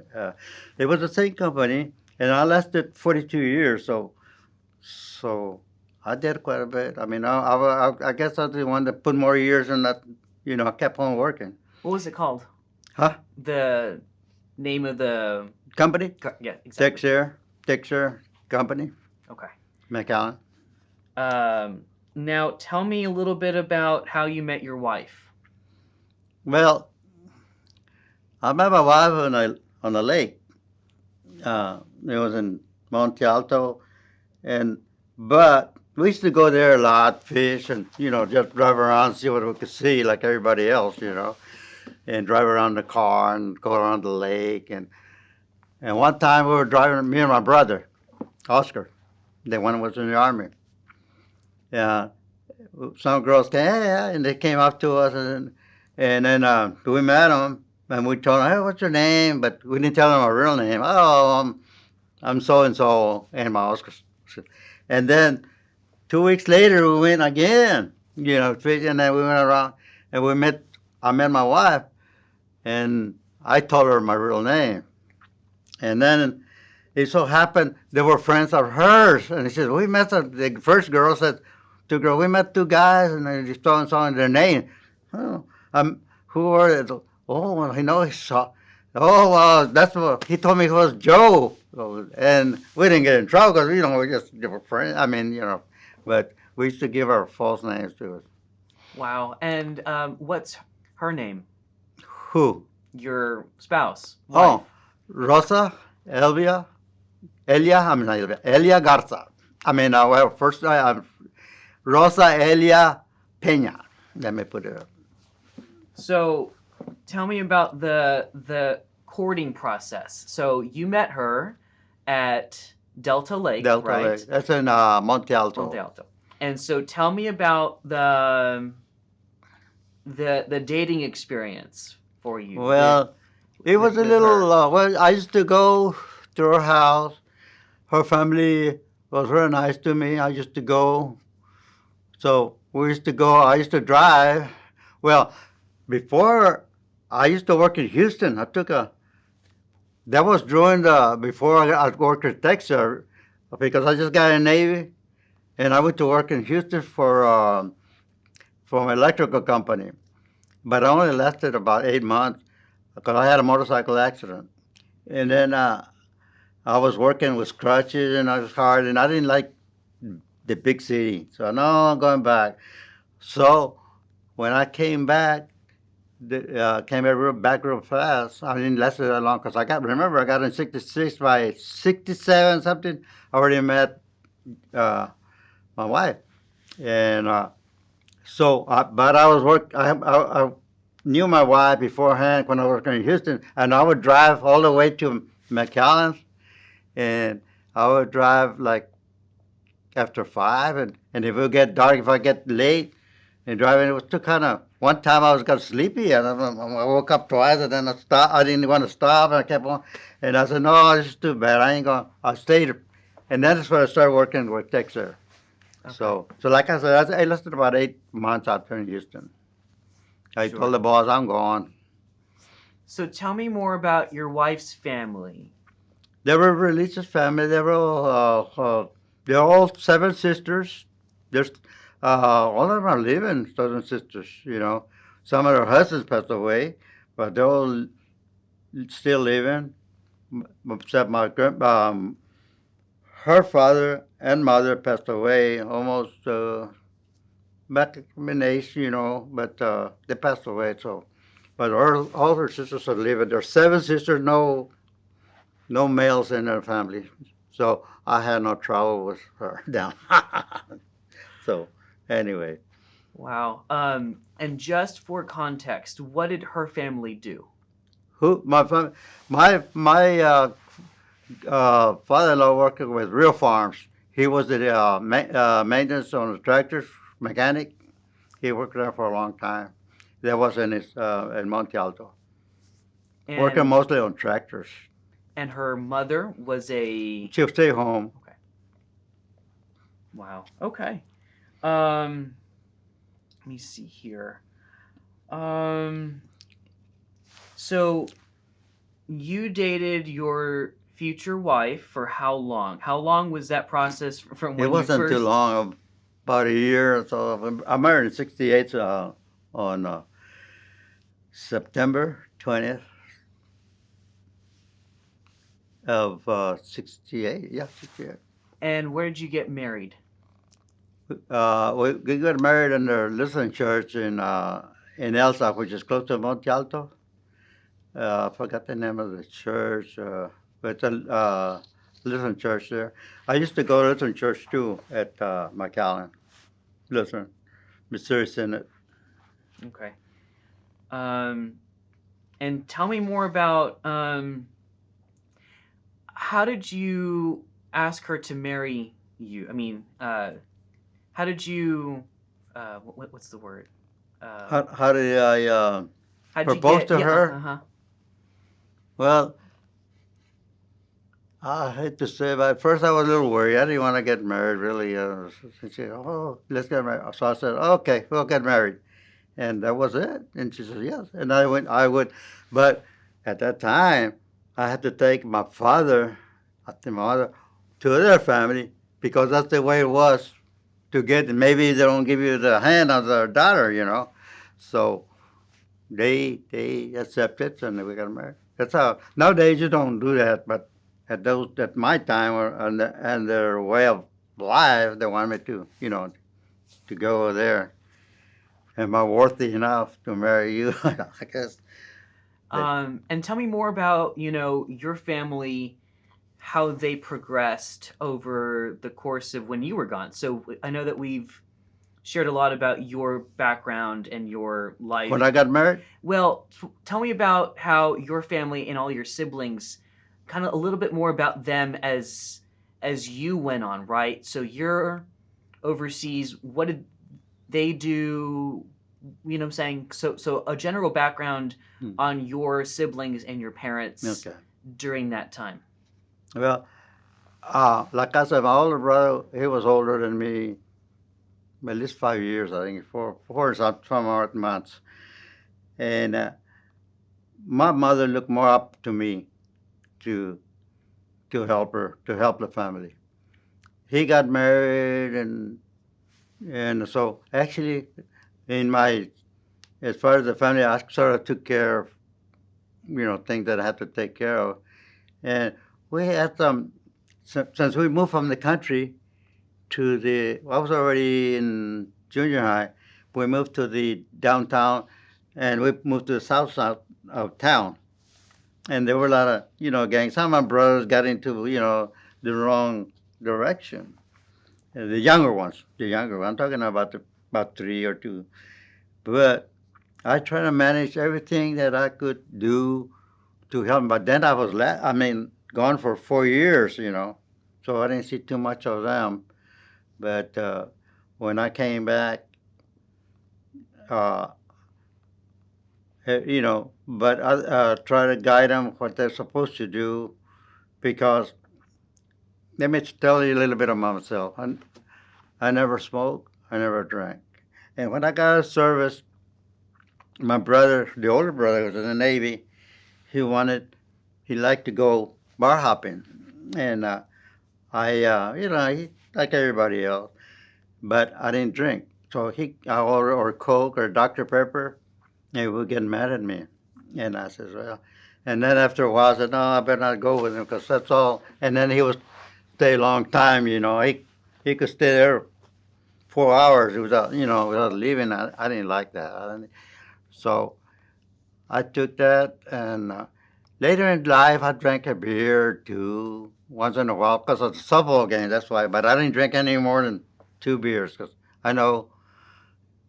it was the same company, and I lasted 42 years. So I did quite a bit. I mean, I guess I was the one that put more years in that. I kept on working. What was it called? Huh? The name of the Company? yeah, exactly. Dixer Company, Okay. McAllen. Now tell me a little bit about how you met your wife. Well, I met my wife on a lake. It was in Monte Alto, but we used to go there a lot, fish, and just drive around, see what we could see, like everybody else, and drive around the car and go around the lake. And one time we were driving, me and my brother, Oscar. The one was in the army. Yeah, some girls came, hey, and they came up to us, and then we met them, and we told them, hey, what's your name? But we didn't tell them our real name. Oh, I'm so and so, and my Oscar. And then 2 weeks later, we went again, fishing, and then we went around, and I met my wife, and I told her my real name. And then it so happened they were friends of hers, and he said, we met the first girl said, we met two guys, and they just told us their name. Oh, who were they? Oh, well, he saw. Oh, well, that's what he told me. It was Joe, and we didn't get in trouble because we just were friends. I mean, but we used to give our false names to us. Wow. And what's her name? Who? Your spouse. Wife. Oh, Rosa, Elia. I mean, not Elvia. Elia Garza. I mean, well, first Rosa Elia Peña. Let me put it up. So, tell me about the courting process. So you met her at Delta Lake, right? Lake. That's in Monte Alto. Monte Alto. And so tell me about the dating experience for you. Well, it was a little. Well, I used to go to her house. Her family was very nice to me. I used to go. So we used to go. I used to drive. Well, before I used to work in Houston. That was before I worked at Texas, because I just got in the Navy, and I went to work in Houston for an electrical company. But I only lasted about 8 months because I had a motorcycle accident. And then I was working with crutches, and I was hard, and I didn't like the big city. So, no, I'm going back. So when I came back, came back real fast. I didn't last that long because I got in 66. By 67 something, I already met my wife, and but I knew my wife beforehand when I was working in Houston, and I would drive all the way to McAllen, and I would drive like after 5, and if it would get dark, if I get late and driving, it was too kind of. One time I got sleepy, and I woke up twice, and then I stopped. I didn't want to stop, and I kept on. And I said, no, this is too bad. I ain't going to. I stayed. And then that's when I started working with Texas. Okay. So like I said, I lasted about 8 months out there in Houston. I told the boss, I'm gone. So tell me more about your wife's family. They were a religious family. They're all 7 sisters. There's all of them are living, brothers and sisters. Some of their husbands passed away, but they're all still living. Except her father and mother passed away almost back in age, but they passed away. So, but all her sisters are living. There's 7 sisters, no males in their family. So I had no trouble with her down. So. Anyway. Wow. And just for context, what did her family do? Who? My family? My father-in-law worked with real farms. He was the maintenance on the tractors, mechanic. He worked there for a long time. That was in Monte Alto. Working mostly on tractors. And her mother was She'll stay home. Okay. Wow. Okay. Let me see here. So you dated your future wife for how long? How long was that process from It when you wasn't too first? long, about a year or so. I married in '68 on September 20th of '68. Yeah, '68. And where did you get married? We got married in the Lutheran church in Elsa, which is close to Monte Alto. I forgot the name of the church, but it's a Lutheran church there. I used to go to Lutheran church too at McAllen, Lutheran, Missouri Synod. Okay. Um, and tell me more about how did you ask her to marry you? I mean, how did you? What's the word? How, Um, how did I how did you propose get? to Yeah. her? Huh. Well, I hate to say, but at first I was a little worried. I didn't want to get married, really. She said, "Oh, let's get married." So I said, "Okay, we'll get married," and that was it. And she said, "Yes." And I went. I would, but at that time, I had to take my father, I think my mother, to their family because that's the way it was to get. Maybe they don't give you the hand of their daughter. So they accepted and we got married. That's how nowadays you don't do that, but at my time and their way of life, they want me to go over there. Am I worthy enough to marry you? I guess. And tell me more about your family, how they progressed over the course of when you were gone. So I know that we've shared a lot about your background and your When life. I got married, Well, tell me about how your family and all your siblings, kind of a little bit more about them as you went on, right? So you're overseas. What did they do? You know what I'm saying? So a general background hmm, on your siblings and your parents okay. during that time. Well, like I said, my older brother, he was older than me, at least 5 years, I think, four some odd months. And my mother looked more up to me to help her, to help the family. He got married, and so actually, in my as far as the family, I sort of took care of things that I had to take care of, and we had some since we moved from the country to the I was already in junior high. We moved to the downtown, and we moved to the south side of town, and there were a lot of gangs. Some of my brothers got into the wrong direction. The younger ones, I'm talking about about three or two. But I try to manage everything that I could do to help. But then I was, gone for 4 years, so I didn't see too much of them. But when I came back, uh, but I try to guide them what they're supposed to do because let me tell you a little bit about myself. I never smoked, I never drank. And when I got out of service, my brother, the older brother, was in the Navy. He wanted, he liked to go bar hopping, and he like everybody else, but I didn't drink. So I ordered Coke or Dr Pepper, and he would get mad at me, and I says, well, and then after a while I said, no, I better not go with him because that's all. And then he would stay a long time, he could stay there 4 hours without leaving. I didn't like that. So I took that, and later in life, I drank a beer too, once in a while, because of the softball game. That's why. But I didn't drink any more than 2 beers, because I know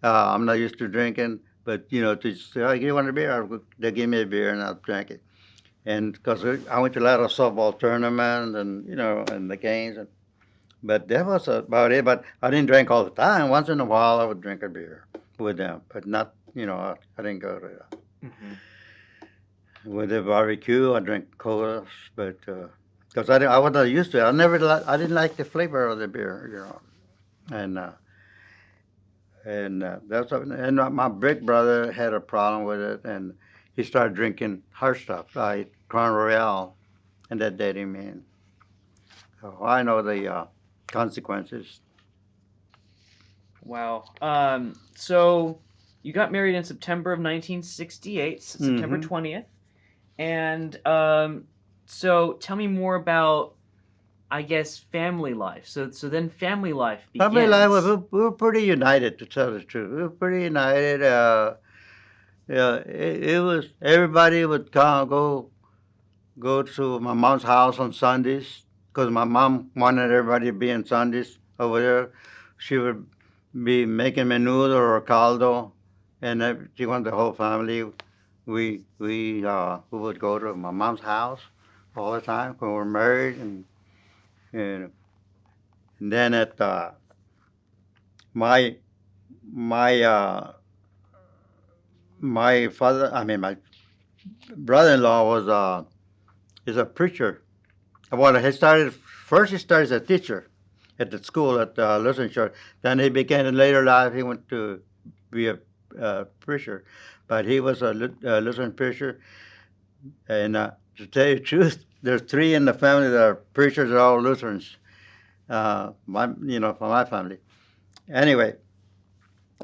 I'm not used to drinking. But to say, "Oh, you want a beer?" They give me a beer, and I'll drink it. And because I went to a lot of softball tournaments, and and the games, but that was about it. But I didn't drink all the time. Once in a while, I would drink a beer with them, but not. I didn't go to. Hmm. With the barbecue, I drink colas, but because I wasn't used to it, I didn't like the flavor of the beer. And that's and my big brother had a problem with it, and he started drinking hard stuff, like Crown Royale, and that did him in. So I know the consequences. Wow. So you got married in September of 1968, September Mm-hmm. 20th. And so tell me more about, I guess, family life. So then family life Family life, begins. we were pretty united, to tell the truth. We were pretty united. Yeah, it was, everybody would come, go to my mom's house on Sundays because my mom wanted everybody to be on Sundays over there. She would be making menudo or caldo, and she wanted the whole family. We would go to my mom's house all the time when we were married, and, and then at my my my father, I mean my brother-in-law was is a preacher. Well, he started first. He started as a teacher at the school at Lutheran Church. Then he became in later life. He went to be a preacher, but he was a Lutheran preacher. And to tell you the truth, there's three in the family that are preachers. They're all Lutherans. For my family. Anyway,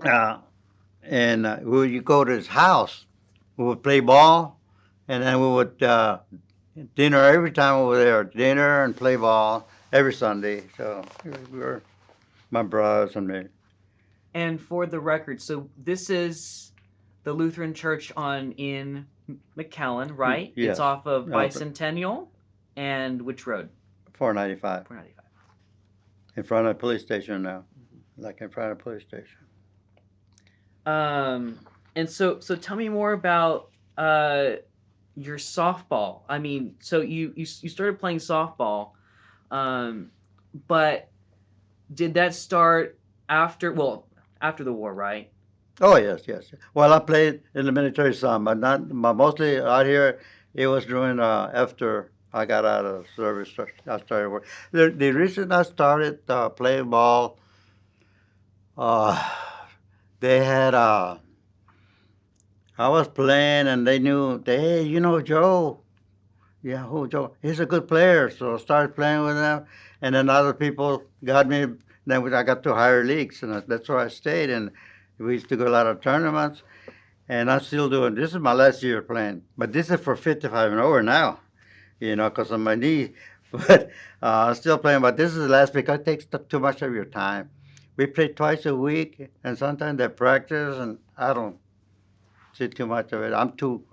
uh, and we would go to his house. We would play ball, and then we would dinner every time over there. Dinner and play ball every Sunday. So we were my brothers and me. And for the record, so this is the Lutheran Church in McAllen, right? Yes. It's off of Okay. Bicentennial and which road? 495 495. in front of the police station now, like in front of the police station. And so tell me more about your softball. I mean, so you started playing softball, but did that start after the war, right? Oh yes, yes. Well, I played in the military some, but mostly out here. It was during after I got out of service. I started work. The reason I started playing ball, uh, they had I was playing and they knew, hey, you know Joe. Yeah, who Joe? He's a good player. So I started playing with them, and then other people got me. Then I got to higher leagues, and that's where I stayed. And we used to go a lot of tournaments, and I'm still doing. This is my last year playing, but this is for 55 and over now, because of my knee. But I'm still playing. But this is the last because it takes too much of your time. We play twice a week, and sometimes they practice, and I don't see too much of it. I'm too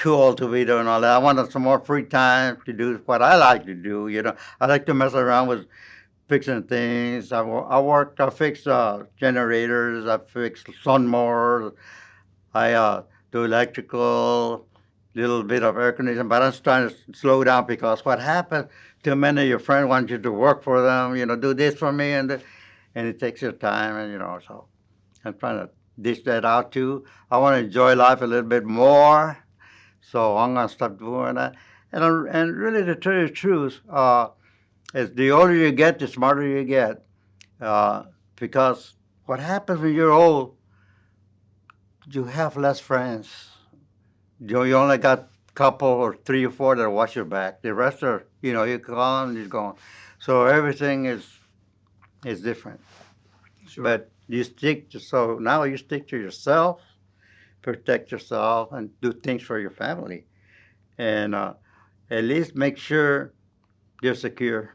old to be doing all that. I wanted some more free time to do what I like to do. I like to mess around with fixing things. I fix generators. I fix lawnmowers. I do electrical, little bit of air conditioning. But I'm trying to slow down because what happens? Too many of your friends want you to work for them. Do this for me, and it takes your time, and so I'm trying to dish that out too. I want to enjoy life a little bit more. So I'm gonna stop doing that. And really, to tell you the truth, as the older you get, the smarter you get. Because what happens when you're old, you have less friends. You only got a couple or three or four that watch your back. The rest are, you call them, he's gone. So everything is different. Sure. But so now you stick to yourself, protect yourself, and do things for your family. And at least make sure you're secure.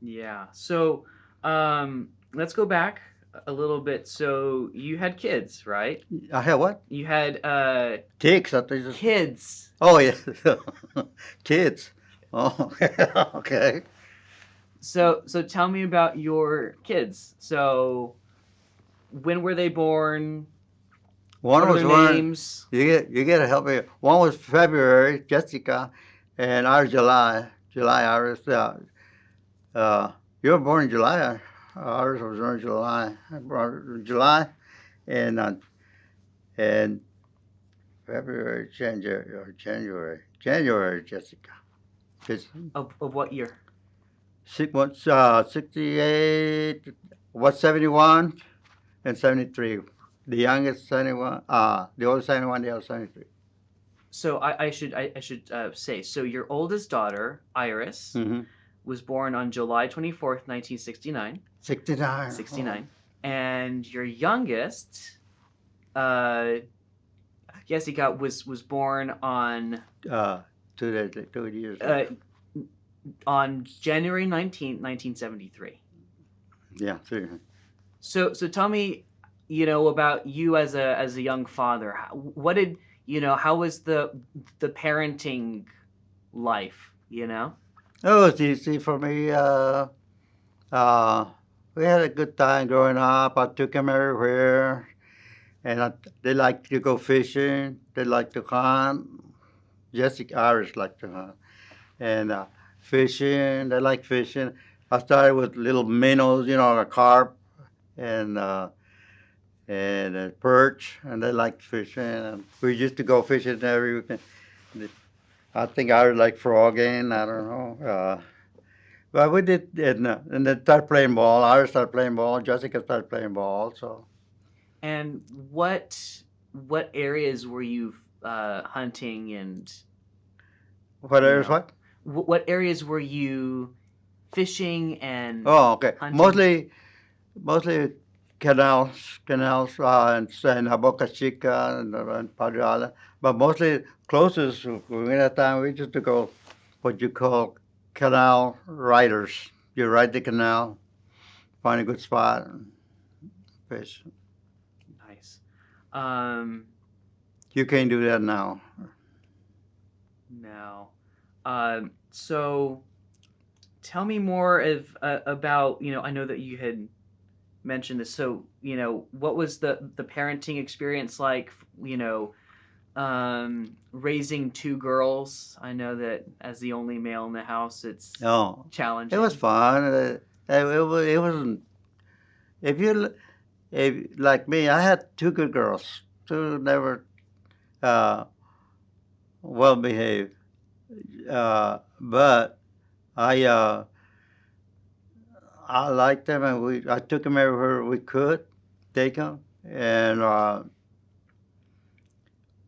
Yeah. So, let's go back a little bit. So you had kids, right? I have what? You had Ticks. I think kids. Oh, yeah. Kids. Oh, okay. So tell me about your kids. So when were they born? One What are was their born. names? You get to help me. One was February, Jessica, and ours July. July, ours. You were born in July. Ours was born in July. July, and February, January, Jessica. Of what year? 68, 71, and 73. The youngest 71, the oldest 71, the other 73. So I should say, so your oldest daughter, Iris, Mm-hmm. was born on July 24th, 1969. 69. Oh. 69. And your youngest, uh, Jessica, was born Uh, 2 years uh, later. on January 19th, 1973. Yeah, 3. So tell me, about you as a young father. What did How was the parenting life? Oh, it's easy for me. Uh, we had a good time growing up. I took them everywhere, and they like to go fishing. They like to hunt. Jessica Irish like to hunt and fishing. They like fishing. I started with little minnows, a carp and perch, and they like fishing. And we used to go fishing every weekend. I think I like frogging. I don't know. But we did, and then start playing ball. I started playing ball. Jessica started playing ball. So And what areas were you hunting, and what you else? know What? what areas were you fishing and Oh, okay. hunting? Mostly canals, and Boca Chica and Padre Island. But mostly closest in that time we used to go what you call canal riders. You ride the canal, find a good spot, and fish. Nice. Um, You can't do that now. Now, so tell me more about, I know that you had mentioned this. So, what was the parenting experience like, raising two girls? I know that as the only male in the house, it's Oh, it was challenging. fun. It wasn't. If you if like me, I had two good girls. Two never uh, well behaved. But I uh, I liked them, and I took them everywhere we could take them. And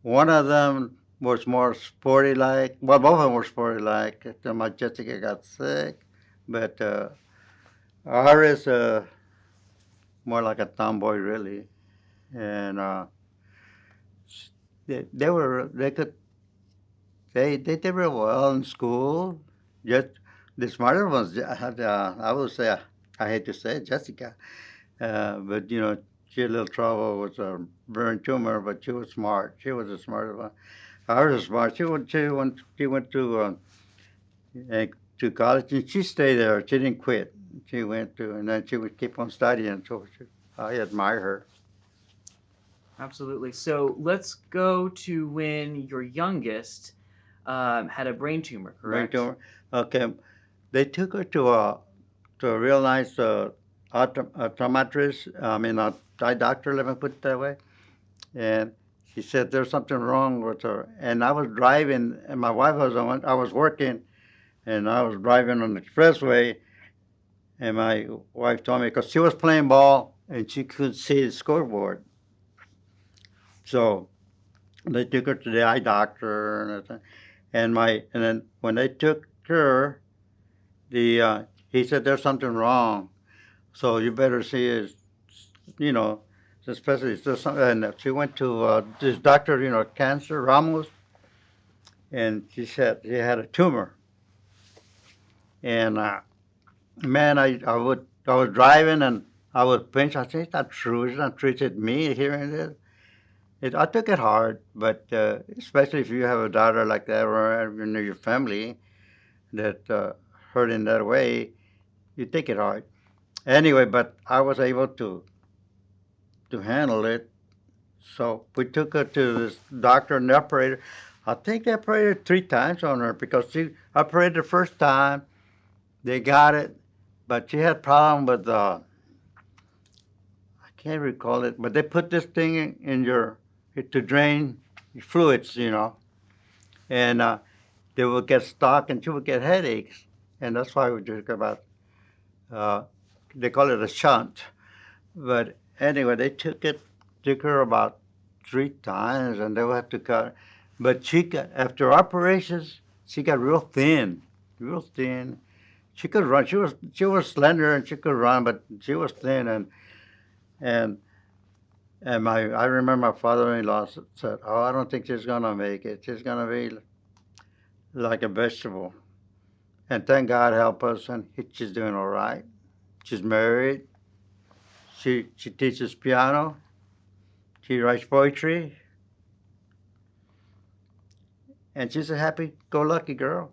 one of them was more sporty like. Well, both of them were sporty like. My Jessica got sick, but Iris more like a tomboy really. And they could they did real well in school. Just the smarter ones, I would say, I hate to say it, Jessica, but she had a little trouble with a brain tumor, but she was smart. She was the smarter one. I was smart. She went uh, to college, and she stayed there. She didn't quit. She went to, and then she would keep on studying. So I admire her. Absolutely. So let's go to when your youngest had a brain tumor, Brain correct? tumor. Okay, they took her to a real nice optometrist. I mean, a eye doctor. Let me put it that way. And he said there's something wrong with her. And I was driving, and my wife was on. I was working, and I was driving on the expressway. And my wife told me because she was playing ball and she could see the scoreboard. So they took her to the eye doctor and everything. And then when they took her, he said there's something wrong. So you better see his, you know, the specialist. And she went to this doctor, cancer, Ramos, and she said she had a tumor. And man, I was driving and I would pinch. I said, it's not true. It's not true. It's me hearing this. I took it hard, but especially if you have a daughter like that or your family that hurt in that way, you take it hard. Anyway, but I was able to handle it. So we took her to this doctor and the operator. I think they operated 3 times on her because she operated the first time. They got it, but she had problem with I can't recall it, but they put this thing in your to drain fluids, and they would get stuck and she would get headaches, and that's why we talk about uh, they call it a shunt. But anyway, they took her about 3 times, and they would have to cut. But she got, after operations, she got real thin, real thin. She could run. She was slender and she could run, but she was thin. And I remember my father-in-law said, "Oh, I don't think she's gonna make it. She's gonna be like a vegetable." And thank God help us, and she's doing all right. She's married. She teaches piano. She writes poetry, and she's a happy-go-lucky girl.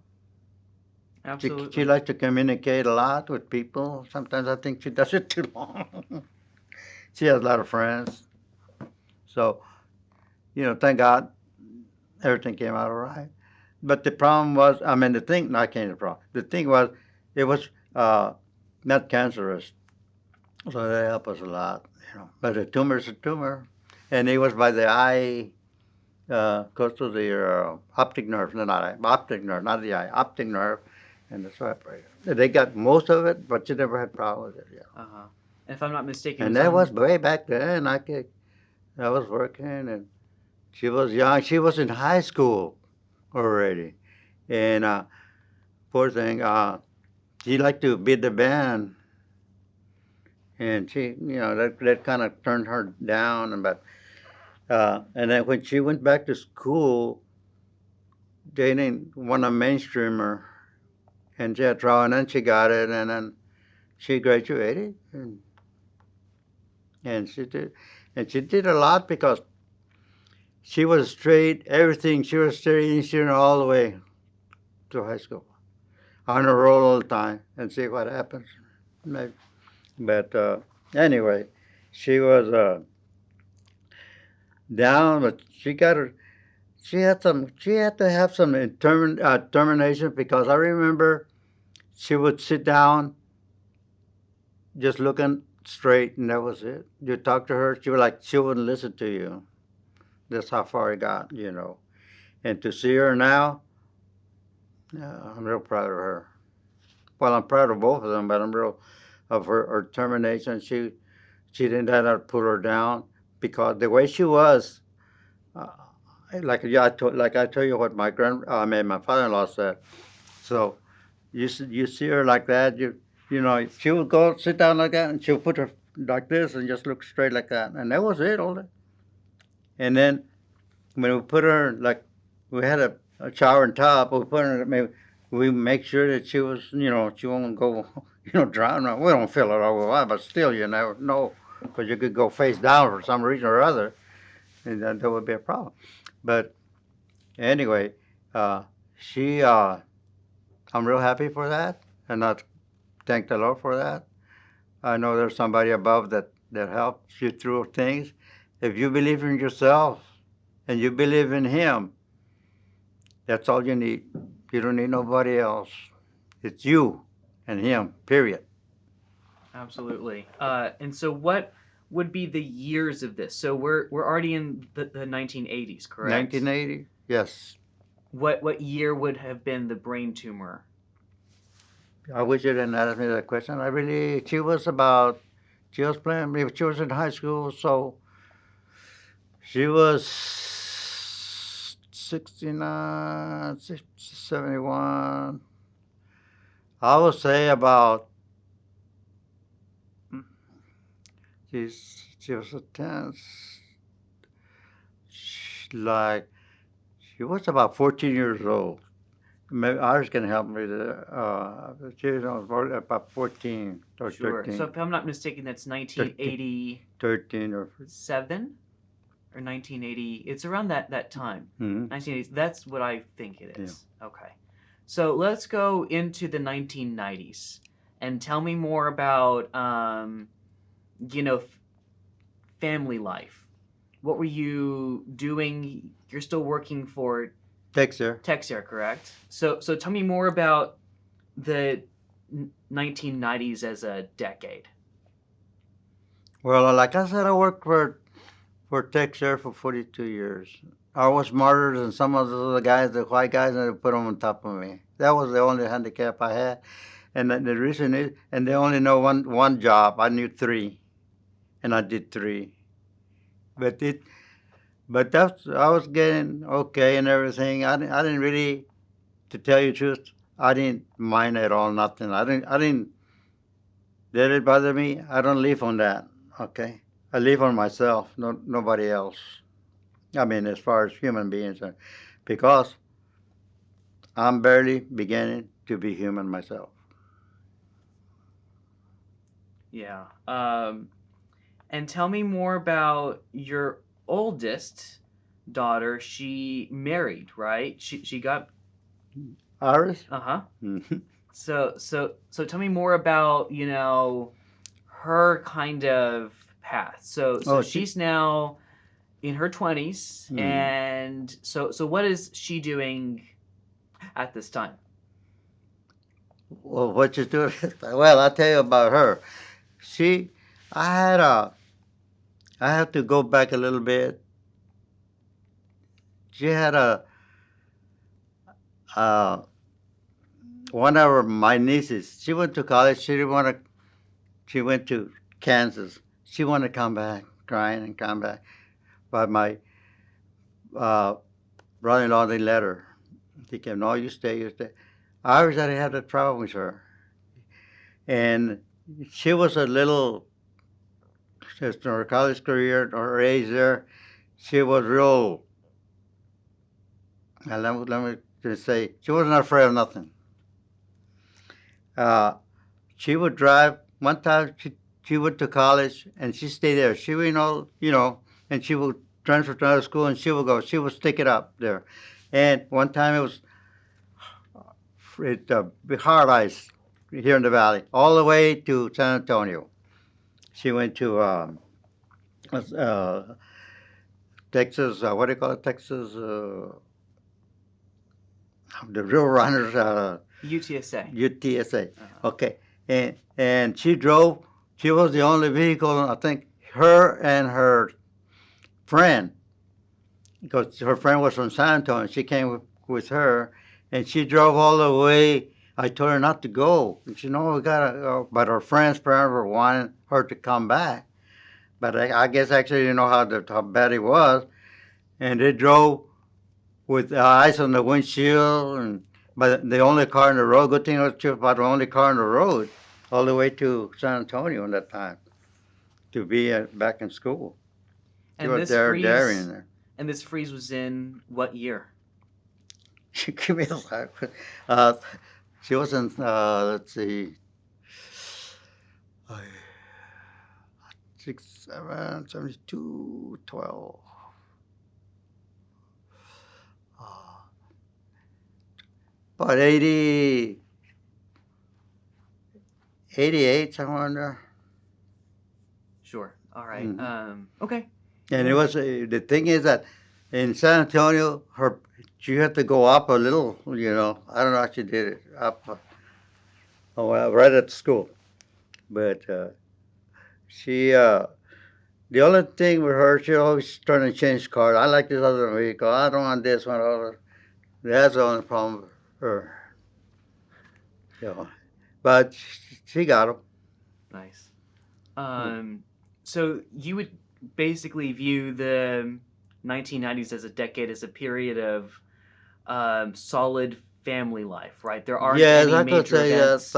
She Absolutely. likes to communicate a lot with people. Sometimes I think she does it too long. She has a lot of friends. So, thank God everything came out all right. But the problem was, I mean, the thing, not came the problem. The thing was, it was not cancerous. So they help us a lot. But a tumor is a tumor. And it was by the eye, goes to the optic nerve, no, not eye, optic nerve, not the eye, optic nerve. And that's why they got most of it, but you never had problem with it. Yeah. Uh-huh. And if I'm not mistaken, it And was that was on. way back then. I was working, and she was young. She was in high school already, and poor thing, she liked to beat the band, and that kind of turned her down. And then when she went back to school, they didn't want to mainstream her, and she had trouble, and then she got it, and then she graduated, and she did a lot because she was straight, everything. She was straight all the way to high school, on a roll all the time, and see what happens. Maybe. But anyway, she was down, but she got her. She had some. She had to have some determination because I remember she would sit down, just looking straight, and that was it. You talk to her, she wouldn't listen to you. That's how far it got. And to see her now, I'm real proud of her. Well, I'm proud of both of them, but I'm real of her determination. She didn't let her pull her down because the way she was, uh, like I told you what my father-in-law said. So you see her like that, she would go sit down like that, and she'll put her like this and just look straight like that, and that was it all day. And then when we put her like we had a shower and tub, we put her. We make sure that she won't go, drown. We don't fill it all with water, but still, you never know, because you could go face down for some reason or other, and then there would be a problem. But anyway, she, I'm real happy for that, and I thank the Lord for that. I know there's somebody above that helps you through things. If you believe in yourself and you believe in Him, that's all you need. You don't need nobody else. It's you and Him, period. Absolutely. And so, what would be the years of this? So we're already in the 1980s, correct? 1980? Yes. What year would have been the brain tumor? I wish you didn't ask me that question. She was playing, she was in high school, so she was 69, 71. I would say about, she was a 10, like, she was about 14 years old. Maybe ours can help me. She was about 14 or Sure. 13. So if I'm not mistaken, that's 1987 13 or or 1980. It's around that time. mhm. 1980s. That's what I think it is. Okay. So let's go into the 1990s and tell me more about family life. What were you doing? You're still working for Texas. Texair, correct? So tell me more about the 1990s as a decade. Well, like I said, I worked for Texas for 42 years. I was smarter than some of the other guys, the white guys, and they put them on top of me. That was the only handicap I had. And the reason is, and they only know one job. I knew three, and I did three. But But I was getting okay and everything. I didn't really, to tell you the truth, I didn't mind at all. Nothing. I didn't. Did it bother me? I don't live on that. Okay, I live on myself. No, nobody else. I mean, as far as human beings, because I'm barely beginning to be human myself. Yeah. And tell me more about your oldest daughter. She married, right? She got Iris. uh-huh. Mm-hmm. So tell me more about, her kind of path. So Oh, she. she's now in her 20s, Mm. and so what is she doing at this time? Well, what you doing? Well, I'll tell you about her. She, I had a, I have to go back a little bit. She had uh, one of my nieces. She went to college. She didn't want to. She went to Kansas. She wanted to come back, crying and come back. But my uh, brother-in-law didn't let her. He came, no, you stay, you stay. I always had to have that problem with her, and she was a little. Just in her college career, her age there, she was real. Let me just say, she wasn't afraid of nothing. Uh, she would drive. One time, she went to college and she stayed there. She would and she would transfer to another school and she would go. She would stick it up there. And one time it was hard ice here in the valley, all the way to San Antonio. She went to uh, Texas. What do you call it? Texas. The real runners. UTSA. UTSA. Uh-huh. Okay, and she drove. She was the only vehicle. I think her and her friend, because her friend was from San Antonio. She came with her, and she drove all the way. I told her not to go. And she, no, we gotta go. But her friend's parents were wanting her to come back. But I guess actually didn't know how bad it was, and they drove with ice on the windshield, and but the only car on the road. Good thing was about the only car on the road, all the way to San Antonio at that time to be back in school. She And was this there in freeze there. and this freeze was in what year? She gave me a lot. Uh, she was in. Let's see, uh, 6, 7, 72, 12. Uh, about 80, 88, somewhere in there. Sure. All right. Mhm. Okay. And it Yeah. was the thing is that in San Antonio, she had to go up a little. I don't know how she did it up, well, right at the school. But she, the only thing with her, she always trying to change cars. I like this other vehicle. I don't want this one. Other. That's the only problem with her. But she got them. Nice. So you would basically view the 1990s as a decade as a period of solid family life, right? There aren't Yes, any I could major say that. events.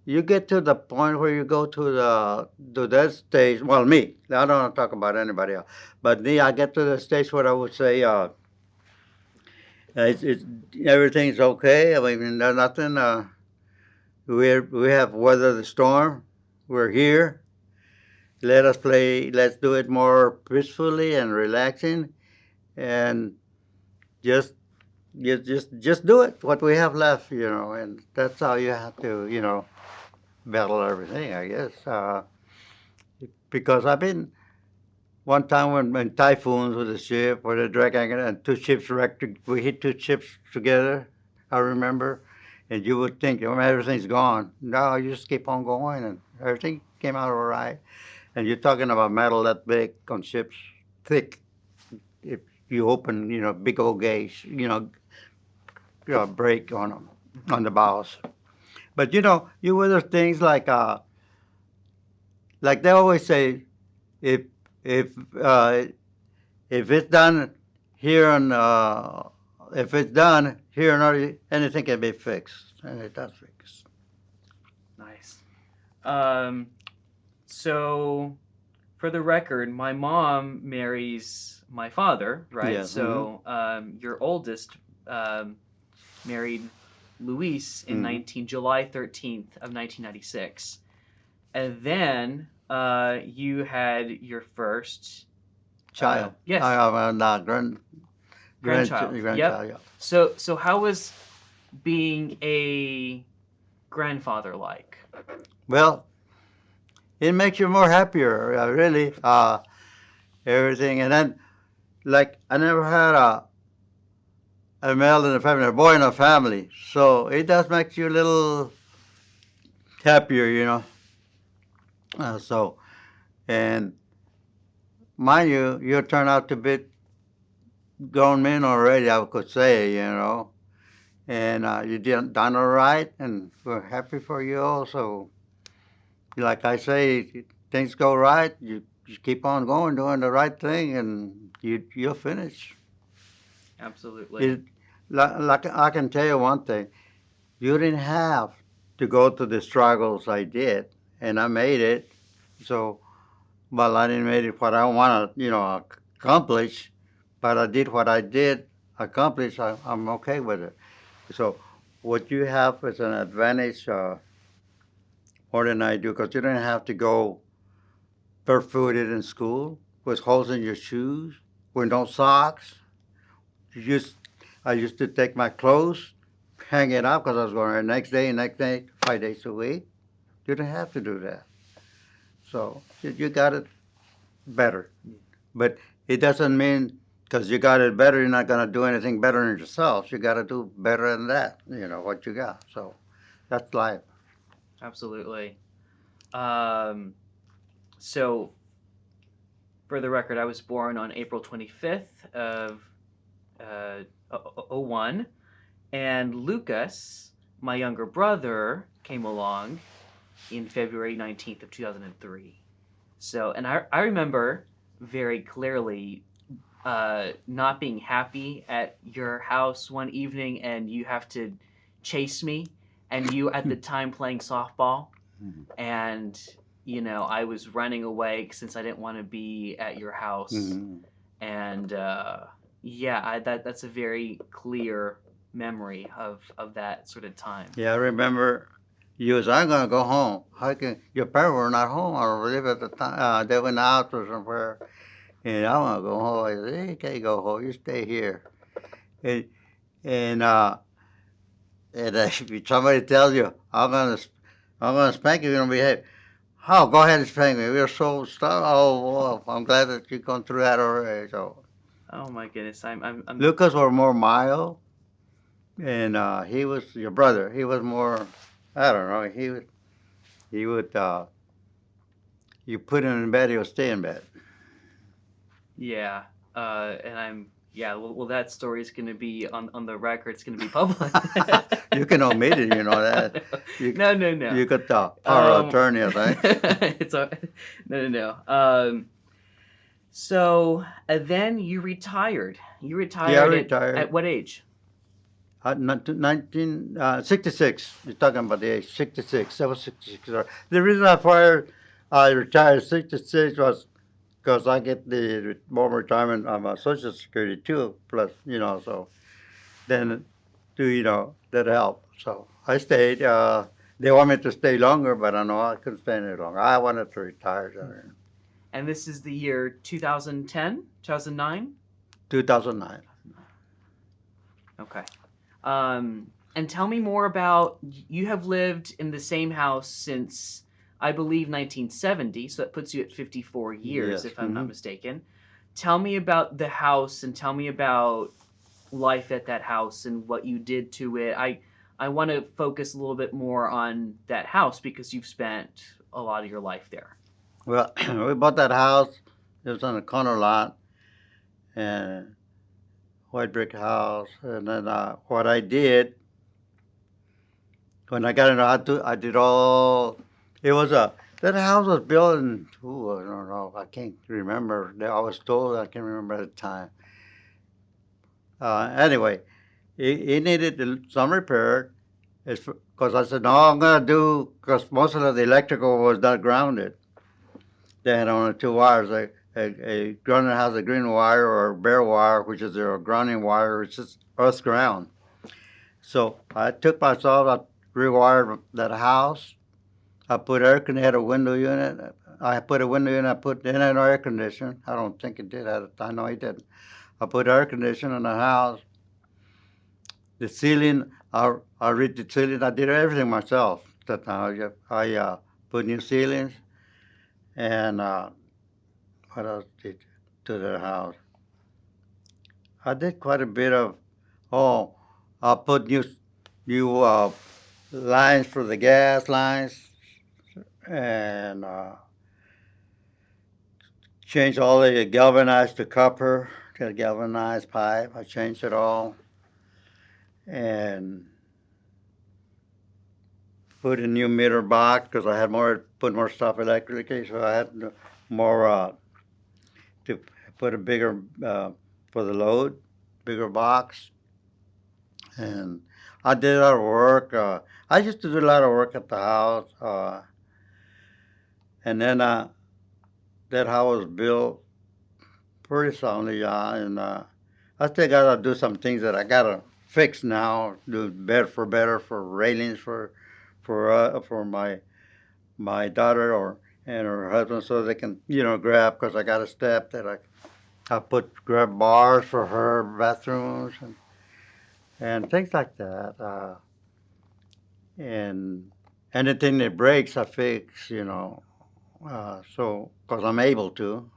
You get to the point where you go to that stage. Well, me, I don't want to talk about anybody else, but me, I get to the stage where I would say, it's everything's okay. I mean, there's nothing. We have weathered the storm. We're here. Let us play. Let's do it more peacefully and relaxing, and just just do it. What we have left, and that's how you have to, battle everything, I guess. Because I've been one time when typhoons with a ship where the drag anchor and two ships wrecked. We hit two ships together. I remember, and you would think, oh, everything's gone. No, you just keep on going, and everything came out all right. And you're talking about metal that big on ships, thick. If you open, big old gauge, break on them on the bows. But you weather things like they always say, if if uh, if it's done here in if it's done here in our, anything can be fixed, and it does fix. Nice. Um, so, for the record, my mom marries my father, right? Yes. Mm-hmm. So, your oldest married Luis in Mm-hmm. July 13th of 1996. And then you had your first Child. I yes, have a grandchild. Yep. grandchild. Yeah. So how was being a grandfather like? Well, it makes you more happier, really. Everything, and then like I never had a male in the family, a boy in the family, so it does make you a little happier, you know. So, and mind you, you turn out to be grown men already, I could say, you know, and you did done all right, and we're happy for you also. Like I say, things go right, you keep on going, doing the right thing, and you'll finish. Absolutely. It, like I can tell you one thing, you didn't have to go through the struggles I did, and I made it. So, well, I didn't make it what I want to, accomplish, but I did what I did accomplish. I'm okay with it. So, what you have is an advantage more than I do, because you don't have to go barefooted in school with holes in your shoes, with no socks. You just, I used to take my clothes, hang it up because I was going the next day, 5 days a week. You didn't have to do that. So you got it better. But it doesn't mean because you got it better, you're not going to do anything better than yourself. You got to do better than that, what you got. So that's life. Absolutely. Um, so, for the record, I was born on April 25th of uh, 01, and Lucas, my younger brother, came along in February 19th of 2003. So, and I remember very clearly not being happy at your house one evening, and you have to chase me, and you at the time playing softball, and I was running away since I didn't want to be at your house, Mm-hmm. and yeah, that's a very clear memory of that sort of time. Yeah, I remember you was, I'm going to go home. How can, your parents were not home, I believe at the time. They went out or somewhere. And I want to go home. I said, hey, you can't go home. You stay here. And, and, uh, and if somebody tells you, I'm gonna spank you, you're gonna behave. Oh, go ahead and spank me. We're so stuck. Oh, well, I'm glad that you've gone through that already. So Oh my goodness, I'm Lucas was more mild, and he was your brother. He was more, I don't know. He would you put him in bed, he'll stay in bed. yeah, and I'm yeah. Well, that story is going to be on the record. It's going to be public. You can omit it, you know that. You No. you got the power of attorney, I think. It's a no. So then you retired. You Yeah, I retired at retired. what age? 1966. You're talking about the age 66. I was 66. The reason I retired 66 was because I get the more retirement on my Social Security too. Plus, so then that helped. So I stayed. They want me to stay longer, but I know I couldn't stay any longer. I wanted to retire. And this is the year 2010, 2009. 2009. Okay. And tell me more about you have lived in the same house since I believe 1970, so that puts you at 54 years, Yes. if I'm not mistaken. Tell me about the house and tell me about life at that house and what you did to it. I want to focus a little bit more on that house because you've spent a lot of your life there. Well, we bought that house. It was on a corner lot, and white brick house. And then what I did when I got into I did all. It was That house was built in, I don't know, I can't remember. I was told I can't remember at the time. Anyway, it needed some repair. It's because I said, no, I'm going to do, because most of the electrical was not grounded. They had only two wires. A grounded has a green wire or bare wire, which is a grounding wire, which is earth ground. So I took myself, I rewired that house. I put had a window unit. I put a window unit. I put in an air conditioner. I don't think it did. I know it didn't. I put air conditioner in the house. The ceiling, I read the ceiling. I did everything myself. That time I put new ceilings and what else did to the house? I did quite a bit of. Oh, I put new lines for the gas lines and changed all the galvanized to copper to galvanized pipe. I changed it all and put a new meter box because I had put more stuff electrically, so I had more to put a bigger for the load, bigger box, and I did a lot of work. I used to do a lot of work at the house, and then that house was built pretty soundly, and I still gotta do some things that I gotta fix now, do better for railings for my daughter or and her husband so they can grab because I got a step that I put grab bars for her bathrooms and things like that. And anything that breaks, I fix. So because I'm able to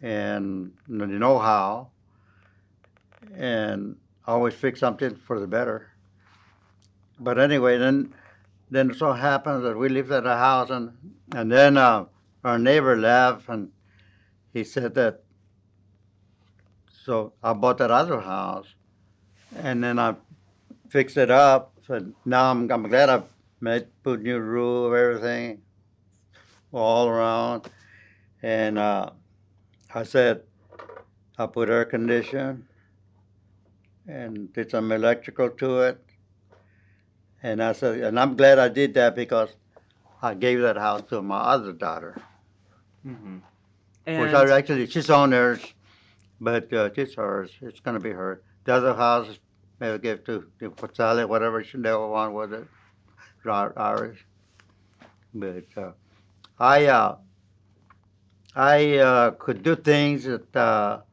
and know how, and always fix something for the better. But anyway, then it so happens that we lived at a house, and then our neighbor left, and he said that. So I bought that other house, and then I fixed it up. So now I'm glad I put new roof, everything all around, and I said I put air condition and did some electrical to it, and I said, and I'm glad I did that because I gave that house to my other daughter. Mm-hmm. Which And actually, she's on theirs, but it's hers. It's going to be hers. The other house, maybe give to Sally, whatever she they want with it, ours. But I uh, I could do things that,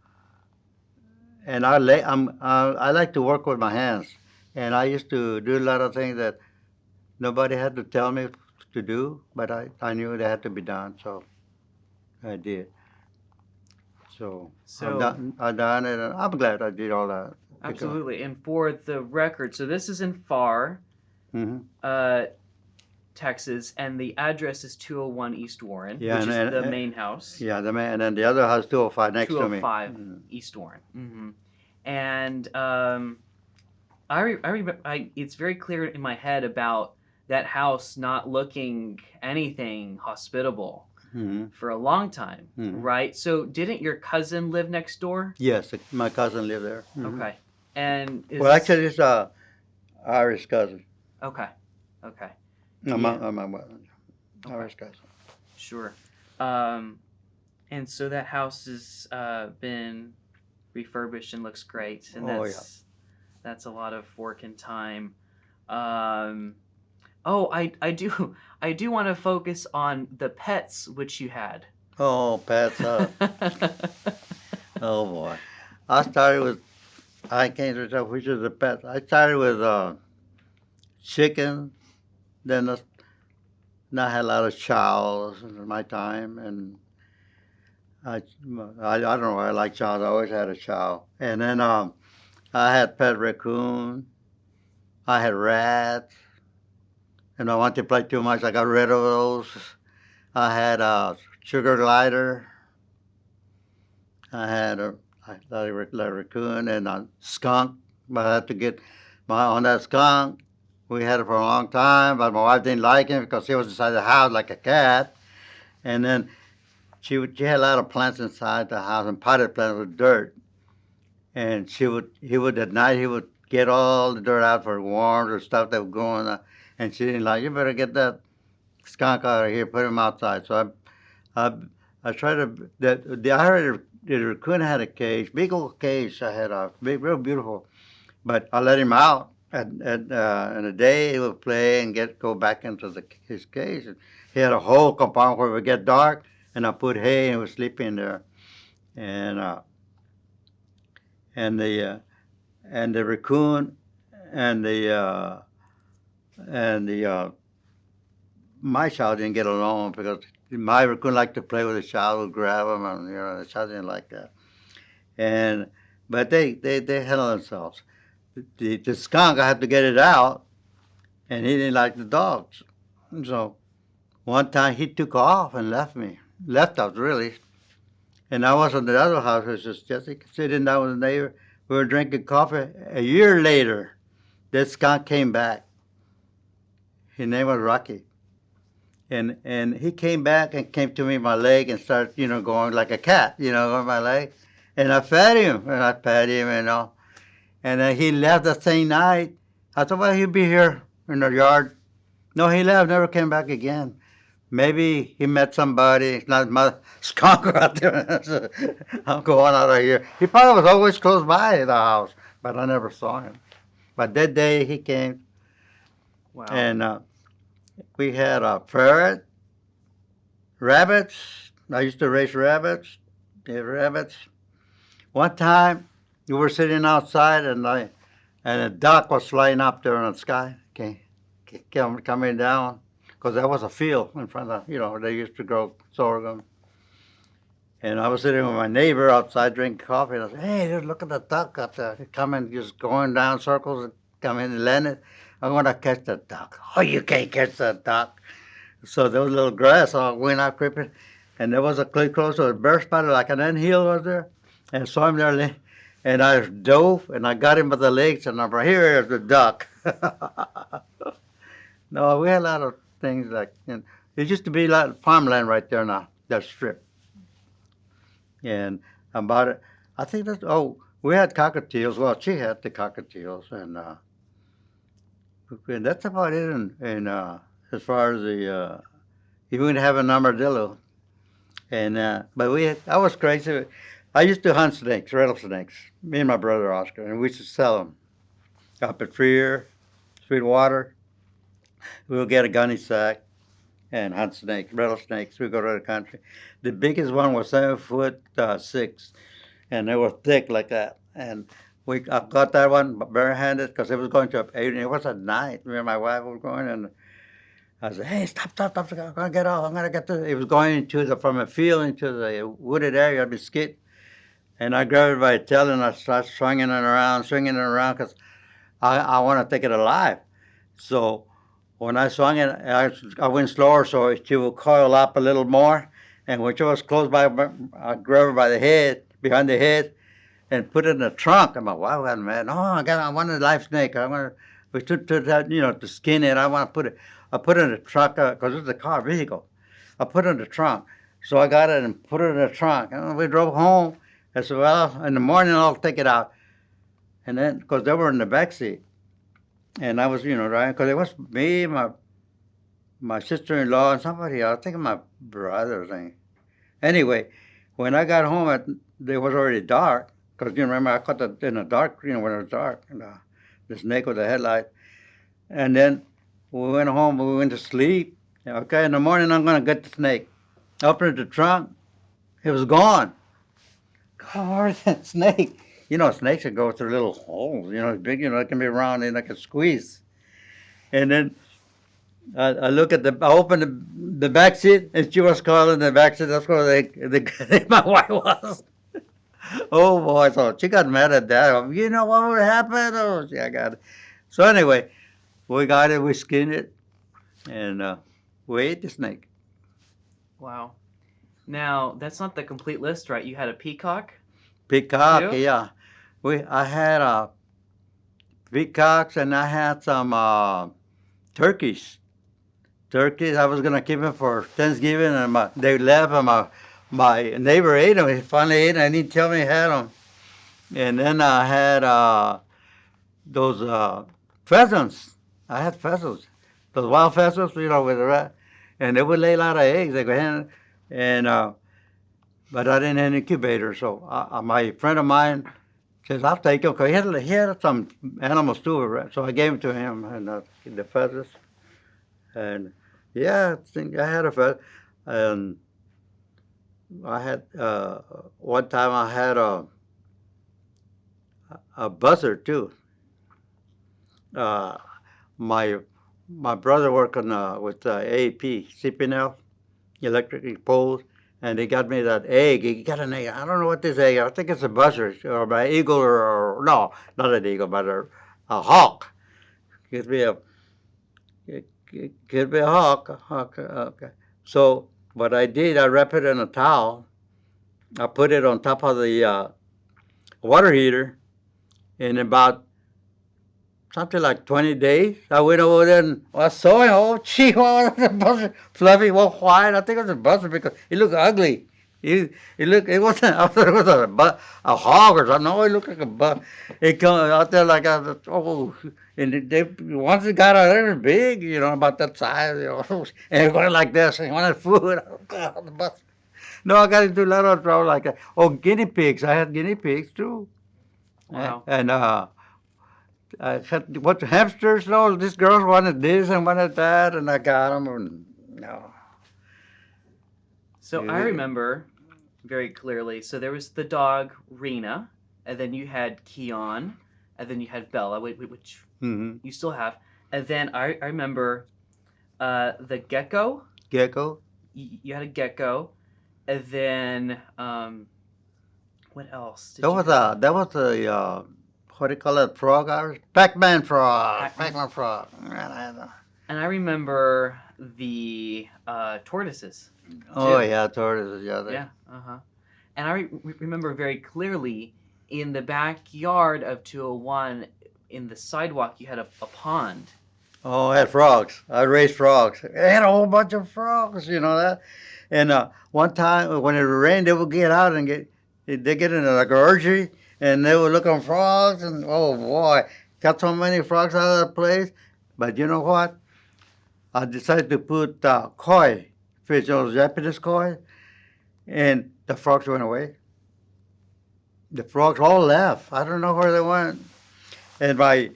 and I like to work with my hands, and I used to do a lot of things that nobody had to tell me to do, but I knew they had to be done, so I did. So so I done it, and I'm glad I did all that. absolutely. And for the record, so this is in Far, Mm-hmm. uh, Texas, and the address is 201 East Warren, Yeah, which is the and main house. yeah, the man, and then the other house 205 next to me. 205 East Warren. Mm-hmm. And it's very clear in my head about that house not looking anything hospitable Mm-hmm. for a long time, Mm-hmm. right? So didn't your cousin live next door? Yes, my cousin lived there. Mm-hmm. Okay. And Well, actually, it's Irish cousin. Okay. Okay. No, Yeah. my Irish cousin. Sure. And so that house has been refurbished and looks great, and Oh, that's a lot of work and time. Oh, I do want to focus on the pets which you had. Oh, pets. Oh boy. I started with I can't remember which is the pet. I started with chicken. Then I had a lot of chows in my time, and I don't know why I like chows. I always had a chow. And then I had pet raccoon. I had rats. And I wanted to play too much. I got rid of those. I had a sugar glider. I had a raccoon and a skunk. But I had to get on that skunk. We had it for a long time, but my wife didn't like him because he was inside the house like a cat. And then she had a lot of plants inside the house and potted plants with dirt. And he would at night he would get all the dirt out for worms or stuff that was growing. And she didn't like. You better get that skunk out of here. Put him outside. So I I tried to. I heard the raccoon had a cage, big old cage. I had a big, real beautiful. But I let him out in a day. He would play and go back into his cage. He had a whole compartment where it would get dark, and I put hay and he would sleep in there. And and the uh, and the raccoon and the my child didn't get along because my raccoon liked to play with the child, would grab him, and the child didn't like that. And but they handle themselves. The skunk, I had to get it out, and he didn't like the dogs. So one time he took off and left us really. And I was in the other house. It was just Jessica sitting down with the neighbor. We were drinking coffee. A year later, this skunk came back. His name was Rocky. And he came back and came to me my leg and started, going like a cat, on my leg. And I fed him, and I pet him, And then he left the same night. I thought, well, he'll be here in the yard. No, he left, never came back again. Maybe he met somebody. It's not my skunk out there. I'm going out of here. He probably was always close by the house, but I never saw him. But that day he came, Wow. and we had a ferret, rabbits. I used to raise rabbits. They had rabbits. One time we were sitting outside, and a duck was flying up there in the sky, coming down, because there was a field in front of, where they used to grow sorghum. And I was sitting with my neighbor outside drinking coffee, and I said, hey, just look at the duck up there. He's coming, just going down circles, and coming and landing. I want to catch that duck. Oh, you can't catch that duck. So there was a little grass all went out creeping, and there was a cliff close to a bird spotted, like an anthill was there, and I saw him there, and I dove, and I got him by the legs, and I'm right here is the duck. No, we had a lot of things like, it used to be a lot of farmland right there now, that strip. And about it, I think we had cockatiels. Well, she had the cockatiels, and that's about it. And as far as you would have an armadillo, but I was crazy. I used to hunt snakes, rattlesnakes. Me and my brother Oscar, and we used to sell them up at Freer, Sweetwater. We would get a gunny sack and hunt snakes, rattlesnakes. We go to the country. The biggest one was 7'6", and they were thick like that. And I got that one barehanded because it was going to it was at night. Me and my wife were going, and I said, "Hey, stop! I'm gonna get off. I'm gonna get to." It was going from a field into the wooded area, mesquite, and I grabbed it by the tail and I started swinging it around because I want to take it alive. So when I swung it, I went slower so she would coil up a little more. And when she was close by, I grabbed her by the head, behind the head, and put it in the trunk. And my wife got mad. No, I want a live snake. We took that, to skin it. I put it in the trunk because it's a car vehicle. I put it in the trunk. So I got it and put it in the trunk. And we drove home. I said, well, in the morning I'll take it out. And then, because they were in the back seat. And I was, driving, because it was me, my sister-in-law, and somebody else. I think my brother thing. Anyway, when I got home, it was already dark. Because, remember, I caught it in the dark, when it was dark. And, the snake with the headlight. And then we went home, we went to sleep. Okay, in the morning, I'm going to get the snake. Opened the trunk. It was gone. God, where's that snake? Snakes that go through little holes, big, it can be round and I can squeeze. And then I opened the back seat, and she was calling the back seat. That's where my wife was. Oh boy, so she got mad at that. You know what would happen? Oh, I got it. So anyway, we got it, we skinned it, and we ate the snake. Wow. Now, that's not the complete list, right? You had a peacock? Peacock, yeah. I had peacocks, and I had some turkeys. Turkeys. I was gonna keep them for Thanksgiving, and they left, and my neighbor ate them. He finally ate them, and he didn't tell me he had them. And then I had those pheasants. I had pheasants, those wild pheasants, with the rat, and they would lay a lot of eggs. They go ahead and but I didn't have an incubator, so my friend of mine says I'll take them because he had some animals too, so I gave them to him and the pheasants. And yeah, I think I had a pheasant. And I had one time I had a buzzard too. Uh, my my brother working with AEP, CPNL, electric poles, and he got me that egg. He got an egg. I don't know what this egg. I think it's a buzzard or an eagle or no, not an eagle, but a hawk. Could be a it could be a hawk. A hawk. Okay. So what I did, I wrapped it in a towel. I put it on top of the water heater. In about something like 20 days, I went over there and I saw him. Oh, gee, what was a buzzard? Fluffy, well, white. I think it was a buzzard because it looked ugly. It looked, it wasn't, I thought it was a hog or something. No, it looked like a bug. It come out there like oh, and they, once it got out there, it was big, about that size, and it went like this, and he wanted food. Oh, the buzzard. No, I got into a lot of trouble like that. Oh, guinea pigs. I had guinea pigs too. Wow. And I had what hamsters? No, these girls wanted this and wanted that, and I got them. And no, So I yeah. remember very clearly. So there was the dog Rena, and then you had Keon, and then you had Bella, which Mm-hmm. you still have, and then I remember the gecko. Gecko. You had a gecko, and then what else did That you was have? a what do you call it? Frog? Pac-Man frog. Pac-Man. Pac-Man frog. And I remember the tortoises. Oh Too. yeah, tortoises. Yeah. Yeah. Uh-huh. And I remember very clearly in the backyard of 201, in the sidewalk, you had a pond. Oh, I had frogs. I raised frogs. I had a whole bunch of frogs. You know that. And one time when it rained, they would get out and they get in like an orgy, and they would look on frogs, and oh boy, got so many frogs out of that place. But you know what? I decided to put koi fish, those Japanese koi, and the frogs went away. The frogs all left. I don't know where they went. And my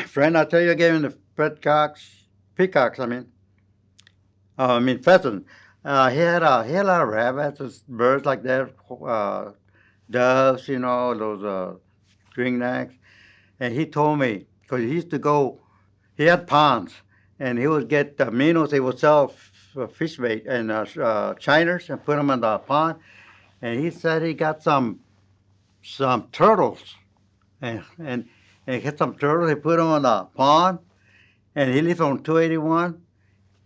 friend, I tell you, I gave him the peacocks. I mean pheasant. He had a lot of rabbits, and birds like that, doves, those ringnecks. And he told me because he used to go, he had ponds, and he would get minnows. He would sell fish bait and shiners and put them in the pond. And he said he got some turtles, and he got some turtles. He put them in the pond, and he lived on 281.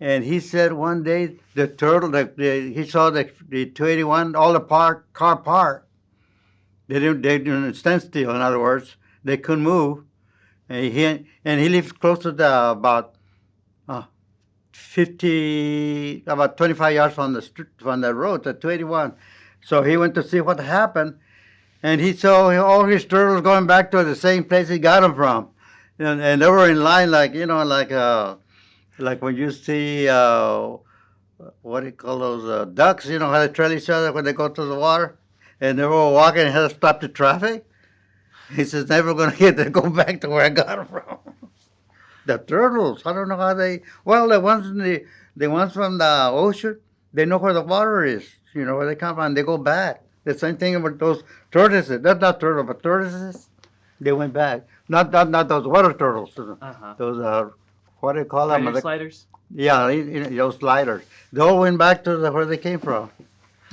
And he said one day the turtle, he saw the 281, all the car parked. They didn't stand still. In other words, they couldn't move. And he lived close to about 25 yards from the street, from the road, the 281. So he went to see what happened, and he saw all his turtles going back to the same place he got them from, and they were in line like when you see what do you call those ducks? You know how they trail each other when they go to the water, and they were walking and had to stop the traffic. He says, never going to get to go back to where I got them from. The turtles, I don't know how they. Well, the ones from the ocean, they know where the water is. You know where they come from. They go back. The same thing with those tortoises. That's not turtle, but tortoises. They went back. Not those water turtles. Uh-huh. Those what do you call them? Spider sliders. Yeah, those sliders. They all went back to where they came from.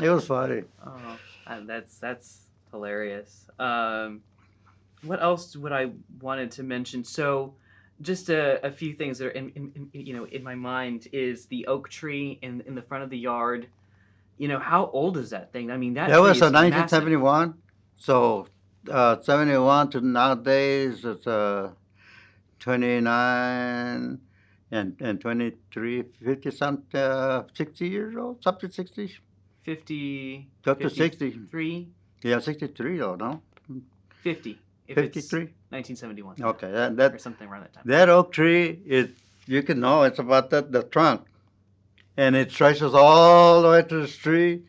It was funny. Oh, and that's hilarious. What else would I wanted to mention? So, just a few things that are in my mind is the oak tree in the front of the yard. How old is that thing? I mean, that That tree was is 1971. So 71 to nowadays, it's 29 and 23, 50 some 60 years old, something 60, 50, up to 60. 53, Yeah, 63 though, no? 50, if it's 53. 1971 Okay, or that something around that time. that oak tree is, you can know it's about the trunk, and it stretches all the way to the street.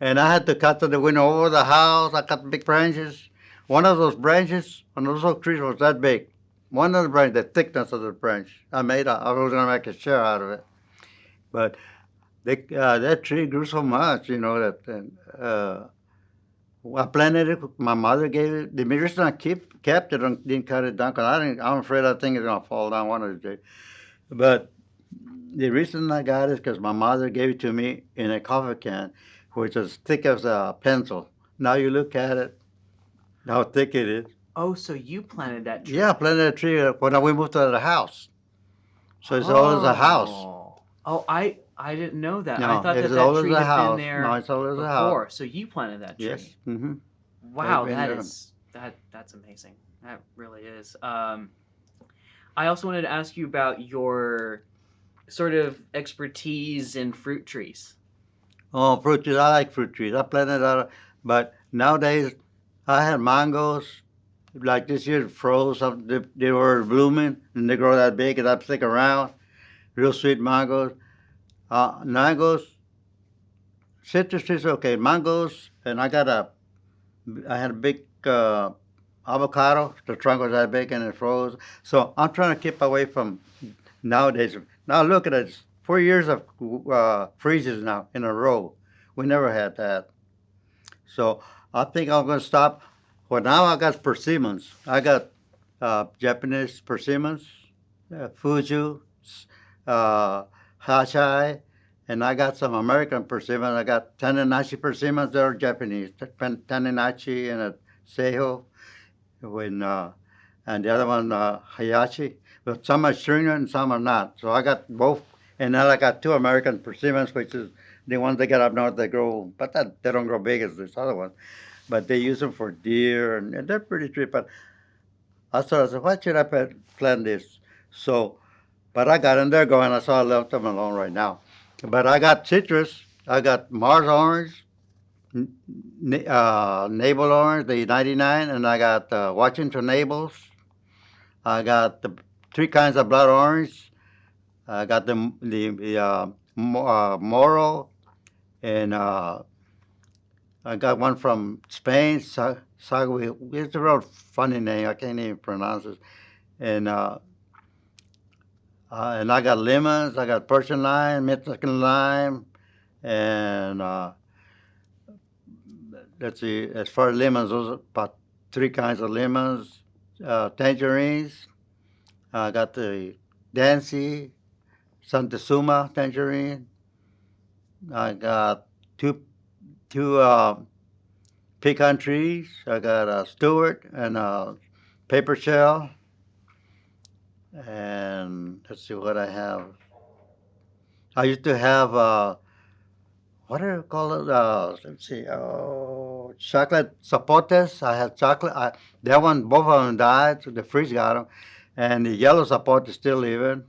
And I had to cut the window over the house. I cut big branches. One of those branches on those oak trees was that big. One of the branches, the thickness of the branch, I was going to make a chair out of it. But that tree grew so much, that I planted it. My mother gave it. The reason I kept it and didn't cut it down, because I'm afraid that thing is going to fall down one of these days. But the reason I got it is because my mother gave it to me in a coffee can, which is thick as a pencil. Now you look at it, how thick it is. Oh, so you planted that tree? Yeah, I planted a tree when we moved to the house. So it's old as a house. Oh, I didn't know that. I No, thought it's that old tree as a had been house. there No, it's old as a house. before. So you planted that tree. Yes. Mm-hmm. Wow, They've been there. that's amazing. That really is. I also wanted to ask you about your sort of expertise in fruit trees. Oh, fruit trees. I like fruit trees. I planted that. But nowadays, I had mangoes. Like this year, it froze. They were blooming, and they grow that big, and I stick around. Real sweet mangoes. Mangoes, citrus trees, okay. Mangoes, and I had a big avocado. The trunk was that big, and it froze. So I'm trying to keep away from nowadays. Now look at it. 4 years of freezes now in a row. We never had that. So I think I'm going to stop. Well, now I got persimmons. I got Japanese persimmons, Fuju, Hachai, and I got some American persimmons. I got Tananachi persimmons. They're Japanese. Tananachi and a Seiho, and the other one Hayashi. But some are stringent and some are not. So I got both. And then I got two American persimmons, which is the ones they get up north. They grow, but they don't grow big as this other one. But they use them for deer, and they're pretty cheap. But I said, why should I plant this? So, but I got them there going, so I left them alone right now. But I got citrus. I got Mars orange, navel orange, the 99, and I got Washington navels. I got the three kinds of blood orange. I got the Moro, and I got one from Spain. Sagui. It's a real funny name. I can't even pronounce it. And I got lemons. I got Persian lime, Mexican lime, and let's see. As far as lemons, those are about three kinds of lemons. Tangerines. I got the Dancy, Santissima tangerine. I got two pecan trees. I got a Stewart and a paper shell. And let's see what I have. I used to have what do you call it? Let's see. Chocolate zapotes. I had chocolate. That one, both of them died. So the freeze got them. And the yellow zapote is still living,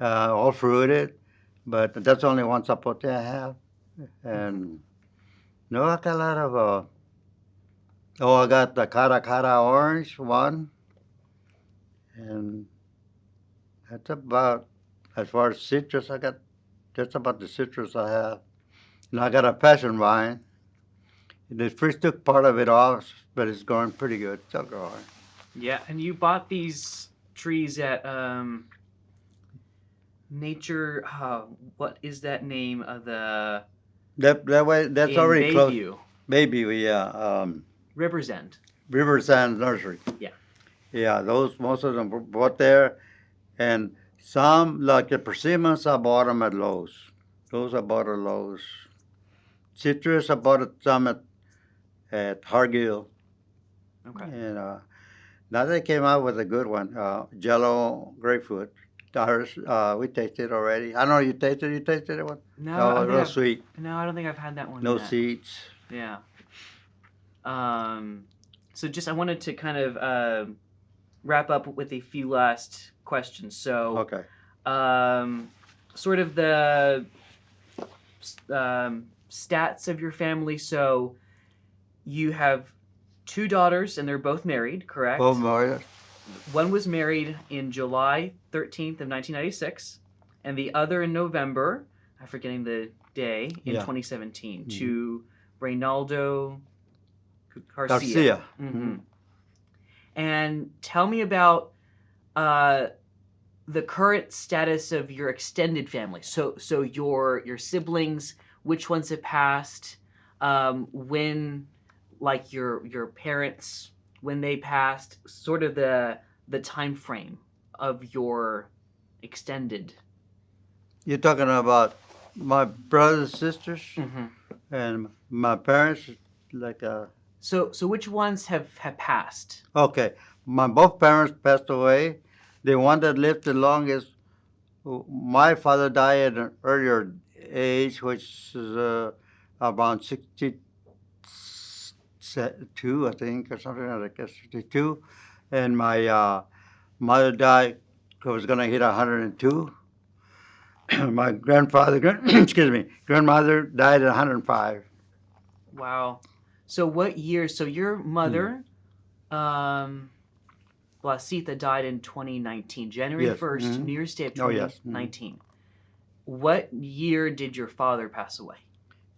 all fruited. But that's only one zapote I have. And no, I got a lot of. I got the cara orange one, and that's about as far as citrus. I got that's about the citrus I have. And I got a passion vine. They first took part of it off, but it's growing pretty good. Still growing. Yeah, and you bought these trees at Nature. What is that name of the? That way, that's in already close. Bayview, Bayview, yeah. River's End. Riverside Nursery. Yeah. Yeah, those most of them were bought there, and some like the persimmons I bought them at Lowe's. Those I bought at Lowe's. Citrus I bought some at Hargill. Okay. And now they came out with a good one, Jello grapefruit. Ours, we tasted it already. I know you tasted it. You tasted it one? No, Oh, real sweet. No, I don't think I've had that one. No yet. seeds. Yeah. So just I wanted to kind of wrap up with a few last questions. So, Okay. sort of the stats of your family. So, you have two daughters, and they're both married, correct? Both married. One was married in July 13th of 1996, and the other in November, I'm forgetting the day, in Yeah. 2017, Mhm. to Reynaldo Garcia. Garcia. Mhm. And tell me about the current status of your extended family. So your siblings, which ones have passed, when, like your parents, when they passed, sort of the time frame of your extended. You're talking about my brothers, sisters, Mm-hmm. and my parents. Like So which ones have passed? okay, my both parents passed away. The one that lived the longest, my father died at an earlier age, which is around 62, I think, or something like that, 62. And my mother died, was going to hit 102. My excuse me, grandmother died at 105. Wow. So what year? So your mother, Blasita, died in 2019, January Yes. 1st, New Year's Day of Oh, yes. 2019. What year did your father pass away?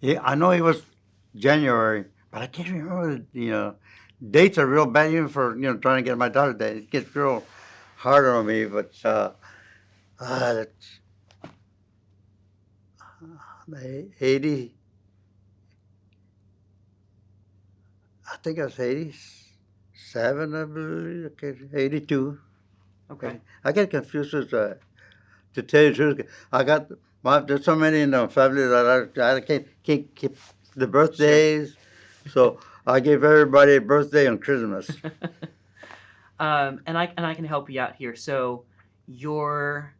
Yeah, I know it was January, but I can't remember. Dates are real bad even for trying to get my daughter's date. It gets real hard on me. But that's 80. I think it's 87. I believe. Okay, 82. Okay. I get confused with to tell you the truth. There's so many in the family that I can't keep the birthdays. So I give everybody a birthday on Christmas. And I can help you out here. So your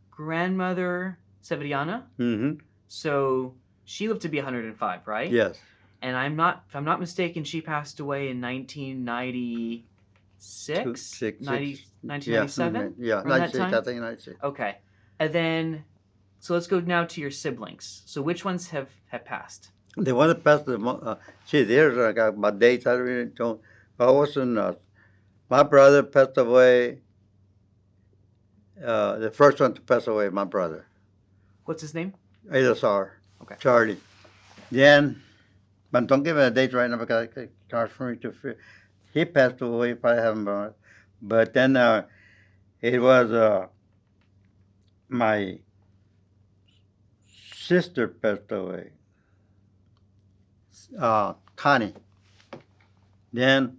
grandmother Severiana, Mm-hmm. so she lived to be 105, right? Yes. And if I'm not mistaken, she passed away in 1996, 1997, Yeah, around that 96. time? I think 96. Okay. And then, so let's go now to your siblings. So which ones have passed? The one that passed there's I got my dates. I really don't. I wasn't. My brother passed away. The first one to pass away, my brother, What's his name? Eleazar. Okay. Charlie. Then, but don't give me a date right now because it's hard for me to. He passed away. Probably haven't been. But then it was my sister passed away. Connie. Then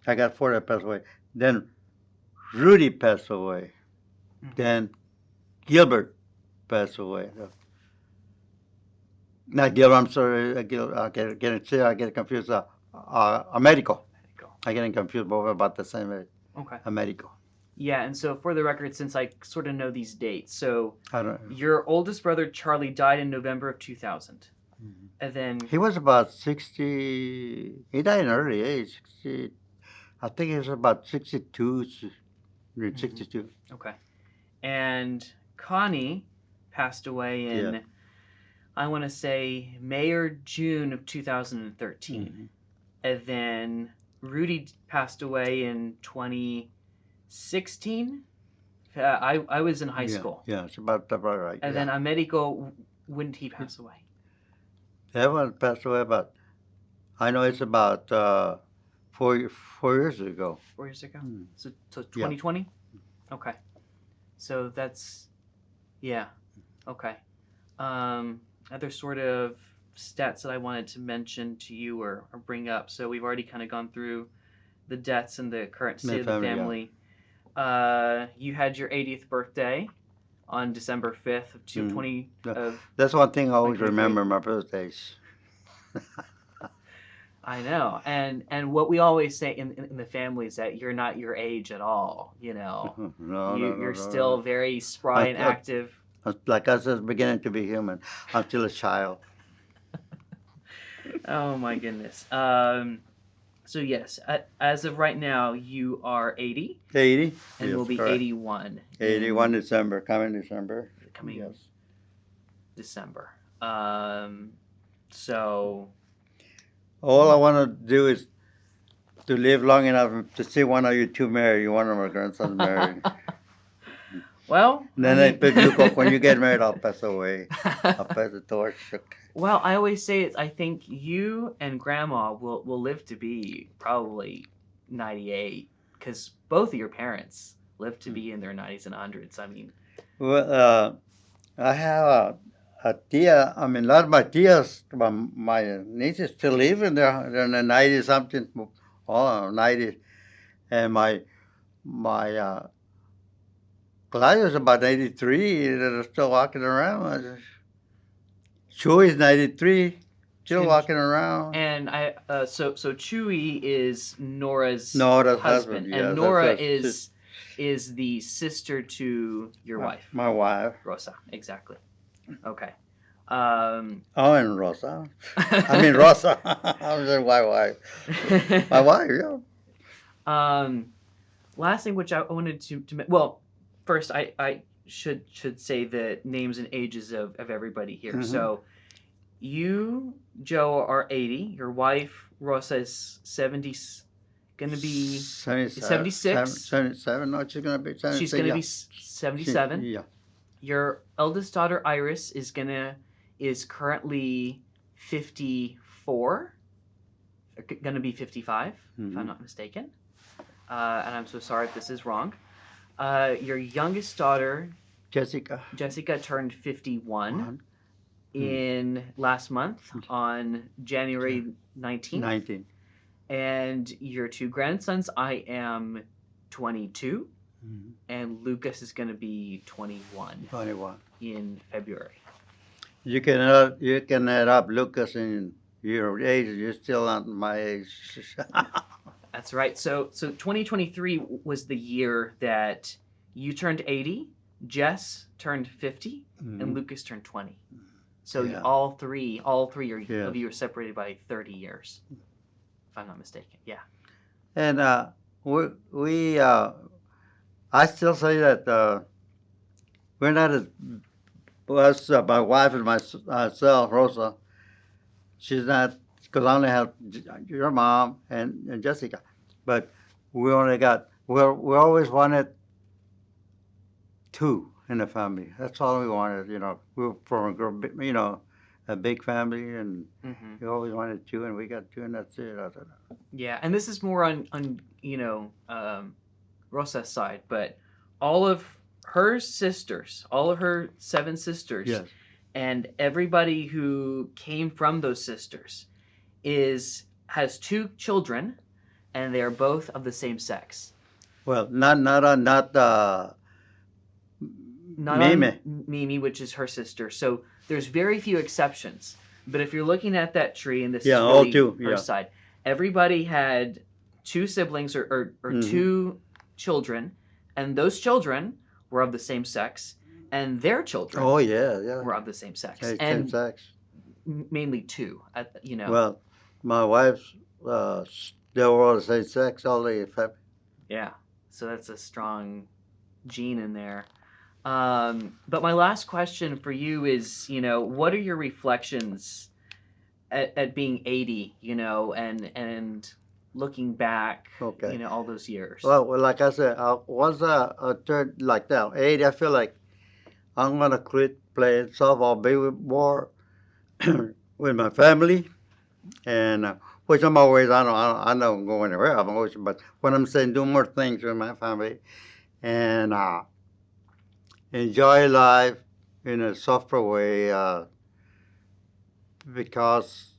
I got four that passed away. Then Rudy passed away. Then Gilbert passed away. Not Gilbert, I'm sorry. I get confused. Americo. I get confused both about the same age. Okay. Americo. Yeah, and so for the record, since I sort of know these dates, so I don't. your oldest brother Charlie died in November of 2000, and then He was about 60. He died in early age. 60, I think he was about 62. 62. okay, and Connie passed away in Yeah. I want to say May or June of 2013, and then Rudy passed away in 2016. I was in high school. Yeah, it's about right. And then Americo, when did he pass away? That one passed away about. I know it's about 4 years ago. 4 years ago. Hmm. So 2020. Okay. So that's yeah. Okay. Other sort of stats that I wanted to mention to you or bring up. So we've already kind of gone through the deaths and the current state of the family. You had your 80th birthday on December 5th of 2020. That's one thing I always remember my birthdays. I know, and what we always say in the family is that you're not your age at all. You know, you're still very spry and active. Like I said, beginning to be human. I'm still a child. Oh my goodness. So yes, as of right now, you are 80 80. and Yes, will be correct. 81 81 in December, coming December. the coming Yes. December. So All I want to do is to live long enough to see one of you two married, one of my grandsons married. well, And then when you get married, I'll pass away. I'll pass the torch. well, I always say it. I think you and Grandma will live to be probably 98 because both of your parents lived to be in their 90s and 100s. I mean, Well, I have a tia. I mean, a lot of my tias, my nieces still live in there. They're in the 90 something, oh, 90. And my Claudia's about 93. They're still walking around. Chewy's 93, still walking around. and so Chewy is Nora's Nora's husband, husband, and yes, Nora that's her is the sister to your wife, my wife. Rosa. Exactly. Okay. Oh, and Rosa. I mean Rosa. I was my wife. My wife, yeah. Last thing which I wanted to well, first I should say the names and ages of everybody here. Mhm. So you, Joe, are 80. Your wife, Rosa, is 70. Going to be 76. 77. No, she's going to be 77. She's going to be 77. Yeah. Your eldest daughter, Iris, is currently 54. Going to be 55, if I'm not mistaken. And I'm so sorry if this is wrong. Your youngest daughter, Jessica turned 51 in last month on January 19th. And your two grandsons, I am 22, and Lucas is going to be 21 in February. You can add up Lucas in your age. You're still not my age. That's right. So 2023 was the year that you turned 80, Jess turned 50, and Lucas turned 20. So Yeah. all three of you are separated by 30 years, if I'm not mistaken. Yeah. And I still say that we're not as my wife and myself, Rosa. She's not, because I only have your mom and Jessica, but we always wanted two in the family. That's all we wanted. We were from a big family, and we always wanted two, and we got two, and that's it. Yeah, and this is more on Rosa's side, but all of her sisters, all of her 7 sisters, Yes. and everybody who came from those sisters has 2 children, and they are both of the same sex. Well, not Mimi. Mimi, which is her sister. So there's very few exceptions. But if you're looking at that tree, and this is all really two, her side, everybody had 2 siblings or 2 children, and those children were of the same sex, and their children were of the same sex. Same sex. Mainly 2. Well, my wife's they were all the same sex, all the family. Yeah, so that's a strong gene in there. But my last question for you is, what are your reflections at being 80, and looking back, all those years? Well, like I said, once I turned like that, 80, I feel like I'm going to quit playing softball, be more with my family, and which I'm always, I don't go anywhere, I'm always, but what I'm saying, do more things with my family, and enjoy life in a softer way, because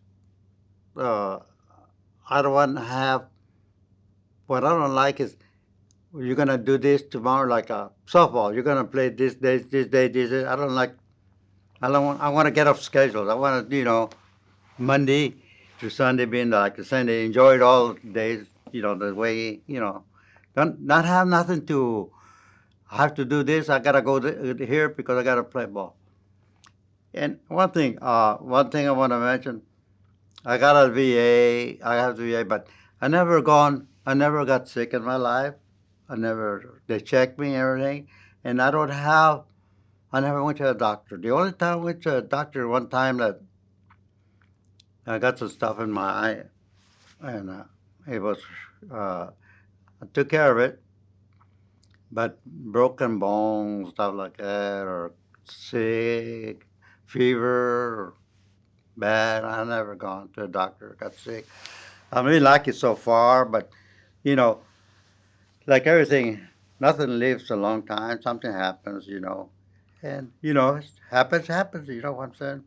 I don't want to have, what I don't like is, you're going to do this tomorrow, like a softball, you're going to play this day, this. I want to get off schedule. I want to, Monday to Sunday being like the Sunday, enjoy it all days, the way, don't not have nothing to, I have to do this, I got to go here because I got to play ball. And one thing I want to mention, I have the VA, but I never got sick in my life. They checked me and everything, and I never went to a doctor. The only time I went to a doctor one time that I got some stuff in my eye, and it was, uh, I took care of it, but broken bones, stuff like that, or sick, fever, bad. I never gone to a doctor, got sick. I'm really lucky so far, but you know, like everything, nothing lives a long time. Something happens, and it happens. You know what I'm saying?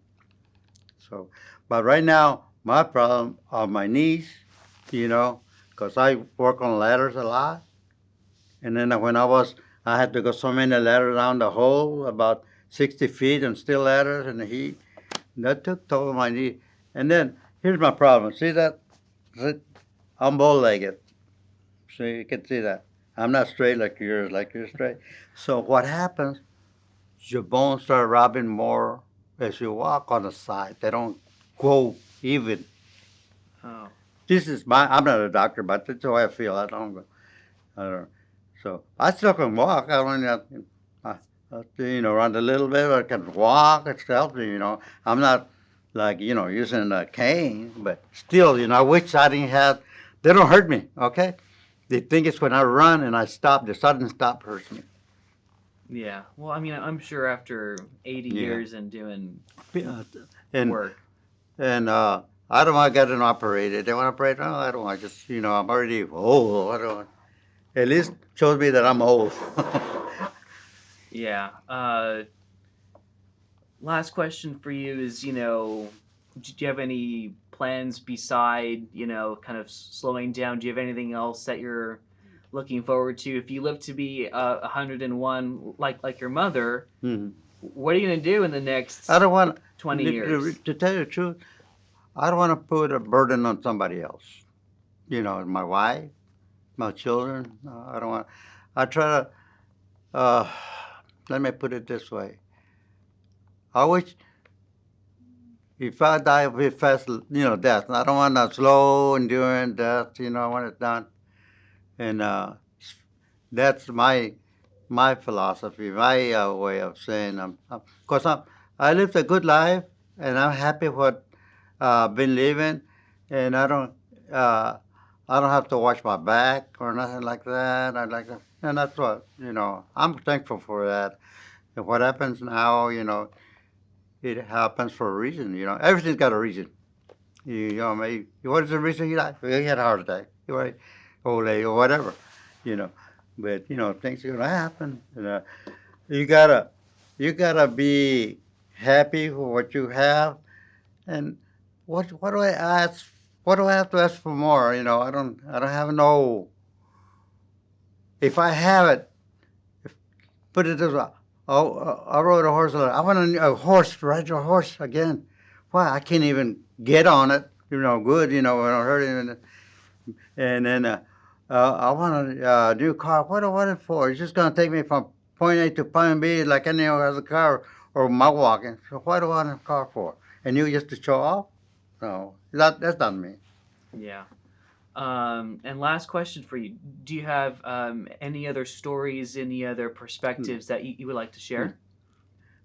So, but right now, my problem are my knees, you know, because I work on ladders a lot, and then I had to go so many ladders down the hole, about 60 feet, and still ladders in the heat. And that took toll on my knee. And then here's my problem. See that? See, I'm bow-legged. So you can see that. I'm not straight like you're straight. So what happens, your bones start rubbing more as you walk on the side. They don't go even. Oh. I'm not a doctor, but that's the way I feel. I don't, so I still can walk. I don't, run a little bit. I can walk. It's healthy, I'm not like, using a cane, but still, I wish I didn't have, they don't hurt me, okay? They think it's when I run and I stop, the sudden stop hurts me. Yeah. Well, I mean, I'm sure after 80 Yeah. years and doing And work. and I don't want to get it operated. They want to operate. No, I don't want. Just I'm already old. I don't want. At least shows me that I'm old. Yeah. Last question for you is, do you have any plans beside, kind of slowing down? Do you have anything else that you're looking forward to? If you live to be 101, like your mother, Mhm. what are you gonna do in the next I don't want 20 years? to tell you the truth. I don't want to put a burden on somebody else. My wife, my children. I don't want. I try to. Uh, Let me put it this way. I wish if I die a bit fast, death. I don't want a slow, enduring death. I want it done, and that's my philosophy, my way of saying. Cause I lived a good life, and I'm happy what been living, and uh, I don't have to watch my back or nothing like that. I like that, and that's what I'm thankful for that. And what happens now, it happens for a reason. Everything's got a reason. Maybe what is the reason you died? Well, you had a heart attack. You were old age or whatever. You know, but things are gonna happen. You gotta you gotta be happy for what you have. And what do I ask? What do I have to ask for more? I don't have no. If I have it, put it this way. Oh, I rode a horse. I want a horse, ride a horse again. Why? I can't even get on it. Good. I don't hurt him. And then I want a new car. What do I want it for? It's just going to take me from point A to point B like any other car or my walking. So what do I want a car for? And you just to show off? No, that's not me. Yeah. And last question for you: do you have any other stories, any other perspectives that you would like to share?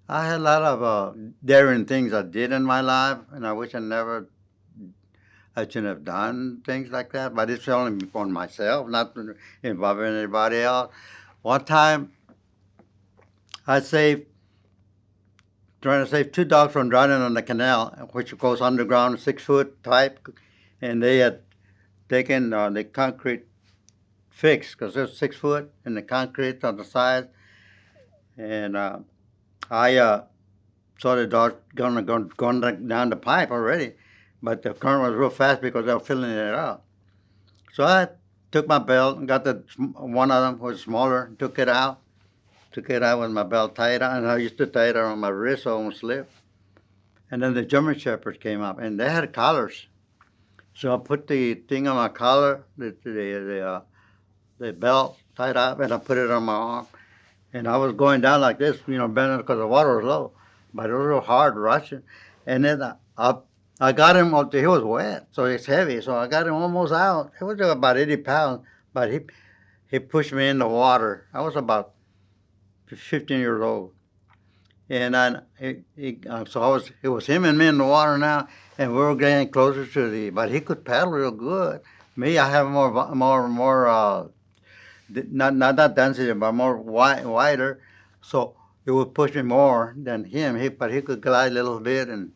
I had a lot of daring things I did in my life, and I wish I shouldn't have done things like that. But it's only on myself, not involving anybody else. One time, I saved, trying to save two dogs from drowning on the canal, which goes underground, 6 foot type, and they had taken the concrete fix because there's 6 foot in the concrete on the side, and I saw the dogs going down the pipe already, but the current was real fast because they were filling it up. So I took my belt and got one of them was smaller, took it out with my belt tied on, and I used to tie it around my wrist so it won't slip. And then the German Shepherds came up, and they had collars. So I put the thing on my collar, the belt tied up, and I put it on my arm. And I was going down like this, bending because the water was low, but it was real hard rushing. And then I got him up. He was wet, so it's heavy. So I got him almost out. He was about 80 pounds, but he pushed me in the water. I was about 15 years old, and so I was. It was him and me in the water now, and we were getting closer to the. But he could paddle real good. Me, I have more. Not that density, but more wider. So it would push me more than him. But he could glide a little bit and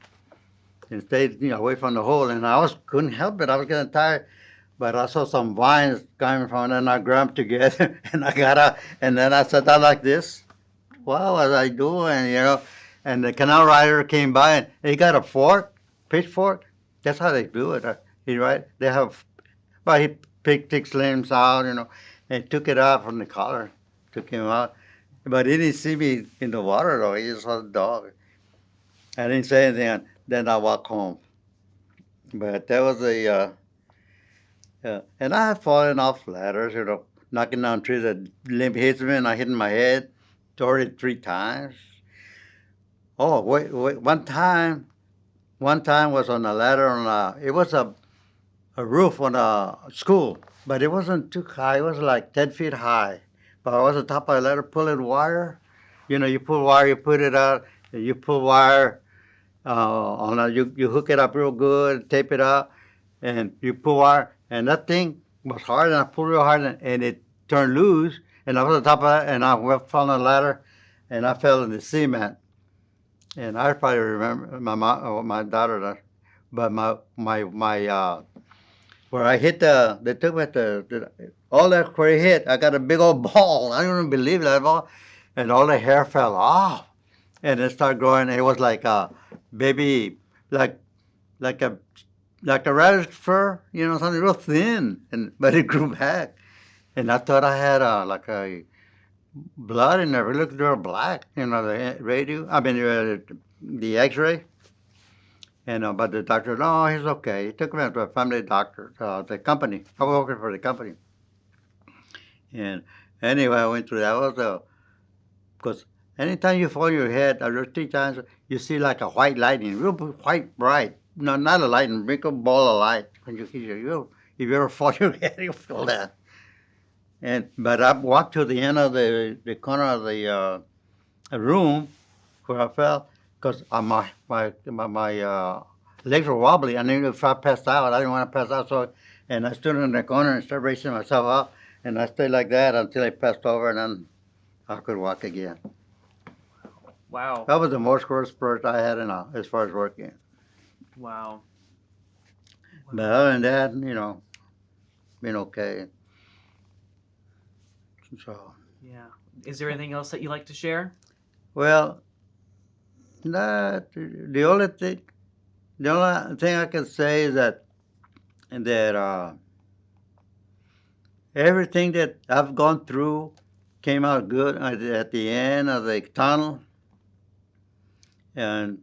stayed away from the hole. And couldn't help it. I was getting tired. But I saw some vines coming from it, and I grabbed together, and I got out, and then I sat down like this. What was I doing, And the canal rider came by, and he got a pitchfork. That's how they do it. They have, but he picked 6 limbs out, and took it out from the collar, took him out. But he didn't see me in the water, though. He just saw the dog. I didn't say anything. Then I walked home. But that was and I had fallen off ladders, knocking down trees. A limb hits me, and I hit my head, tore it 3 times. Oh, wait, one time was on a ladder it was a roof on a school, but it wasn't too high. It was like 10 feet high. But I was on top of a ladder pulling wire. You pull wire, you put it out, and you pull wire. You hook it up real good, tape it up, and you pull wire. And that thing was hard, and I pulled real hard, and it turned loose. And I was on top of that, and I fell on the ladder, and I fell in the cement. And I probably remember my daughter, but where I hit they took me all that where he hit, I got a big old ball. I don't even believe that ball, and all the hair fell off, and it started growing. It was like a baby, like a rabbit fur, something real thin, but it grew back, and I thought I had like a blood in there. It looked real black, the X-ray. And but the doctor, no, he's okay. He took me to a family doctor, the company. I was working for the company. And anyway, I went through that. Because anytime you fall your head, or 3 times, you see like a white lightning, real white bright. No, not a lightning, big ball of light. When you hit if you ever fall your head, you feel that. But I walked to the end of the corner of the room where I fell, because my legs were wobbly. I knew if I passed out, I didn't want to pass out. And I stood in the corner and started raising myself up, and I stayed like that until I passed over, and then I could walk again. Wow. That was the most worst spurt I had as far as working. Wow. But other than that, been okay. So. Yeah. Is there anything else that you'd like to share? Well, the only thing I can say is that everything that I've gone through came out good at the end of the tunnel, and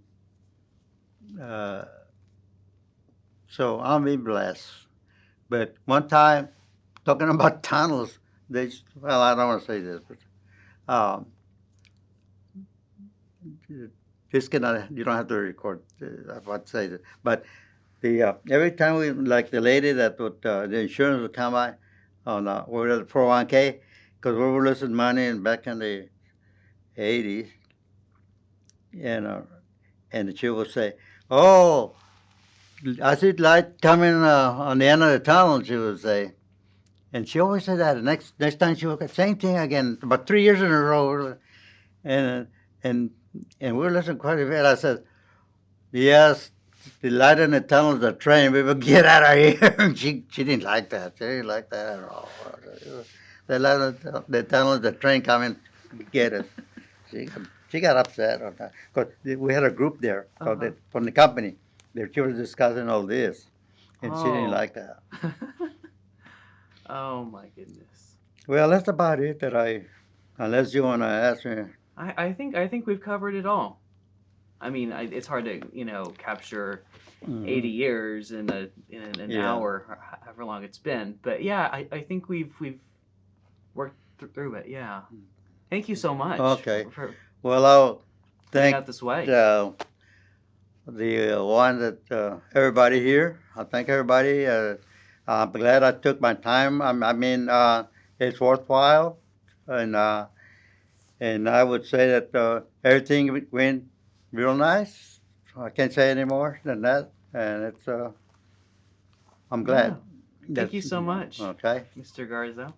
so I'm being blessed. But one time, talking about tunnels, I don't want to say this, but this cannot. You don't have to record. I want to say this, but every time like the lady that would the insurance would come by on we were at 401k, because we were losing money back in the 80s, and she would say, "Oh, I see light coming on the end of the tunnel," she would say. And she always said that. The next time she would say, same thing again, about 3 years in a row. And we were listening quite a bit. I said, yes, the light in the tunnel is a train. We will get out of here. And she didn't like that. She didn't like that at all. The light in the tunnel is a train coming to get us. She got upset on that. Because we had a group there from the company. She was discussing all this. And she didn't like that. Oh my goodness. Well, that's about it unless you want to ask me. I think we've covered it all. I mean, it's hard to capture 80 years in an hour, however long it's been. But yeah, I think we've worked through it. Yeah. Thank you so much. Okay. For well, I'll thank out this way. the one that everybody here. I thank everybody. I'm glad I took my time. It's worthwhile, and I would say that everything went real nice. I can't say any more than that, and I'm glad. Thank you so much, Okay. Mr. Garza.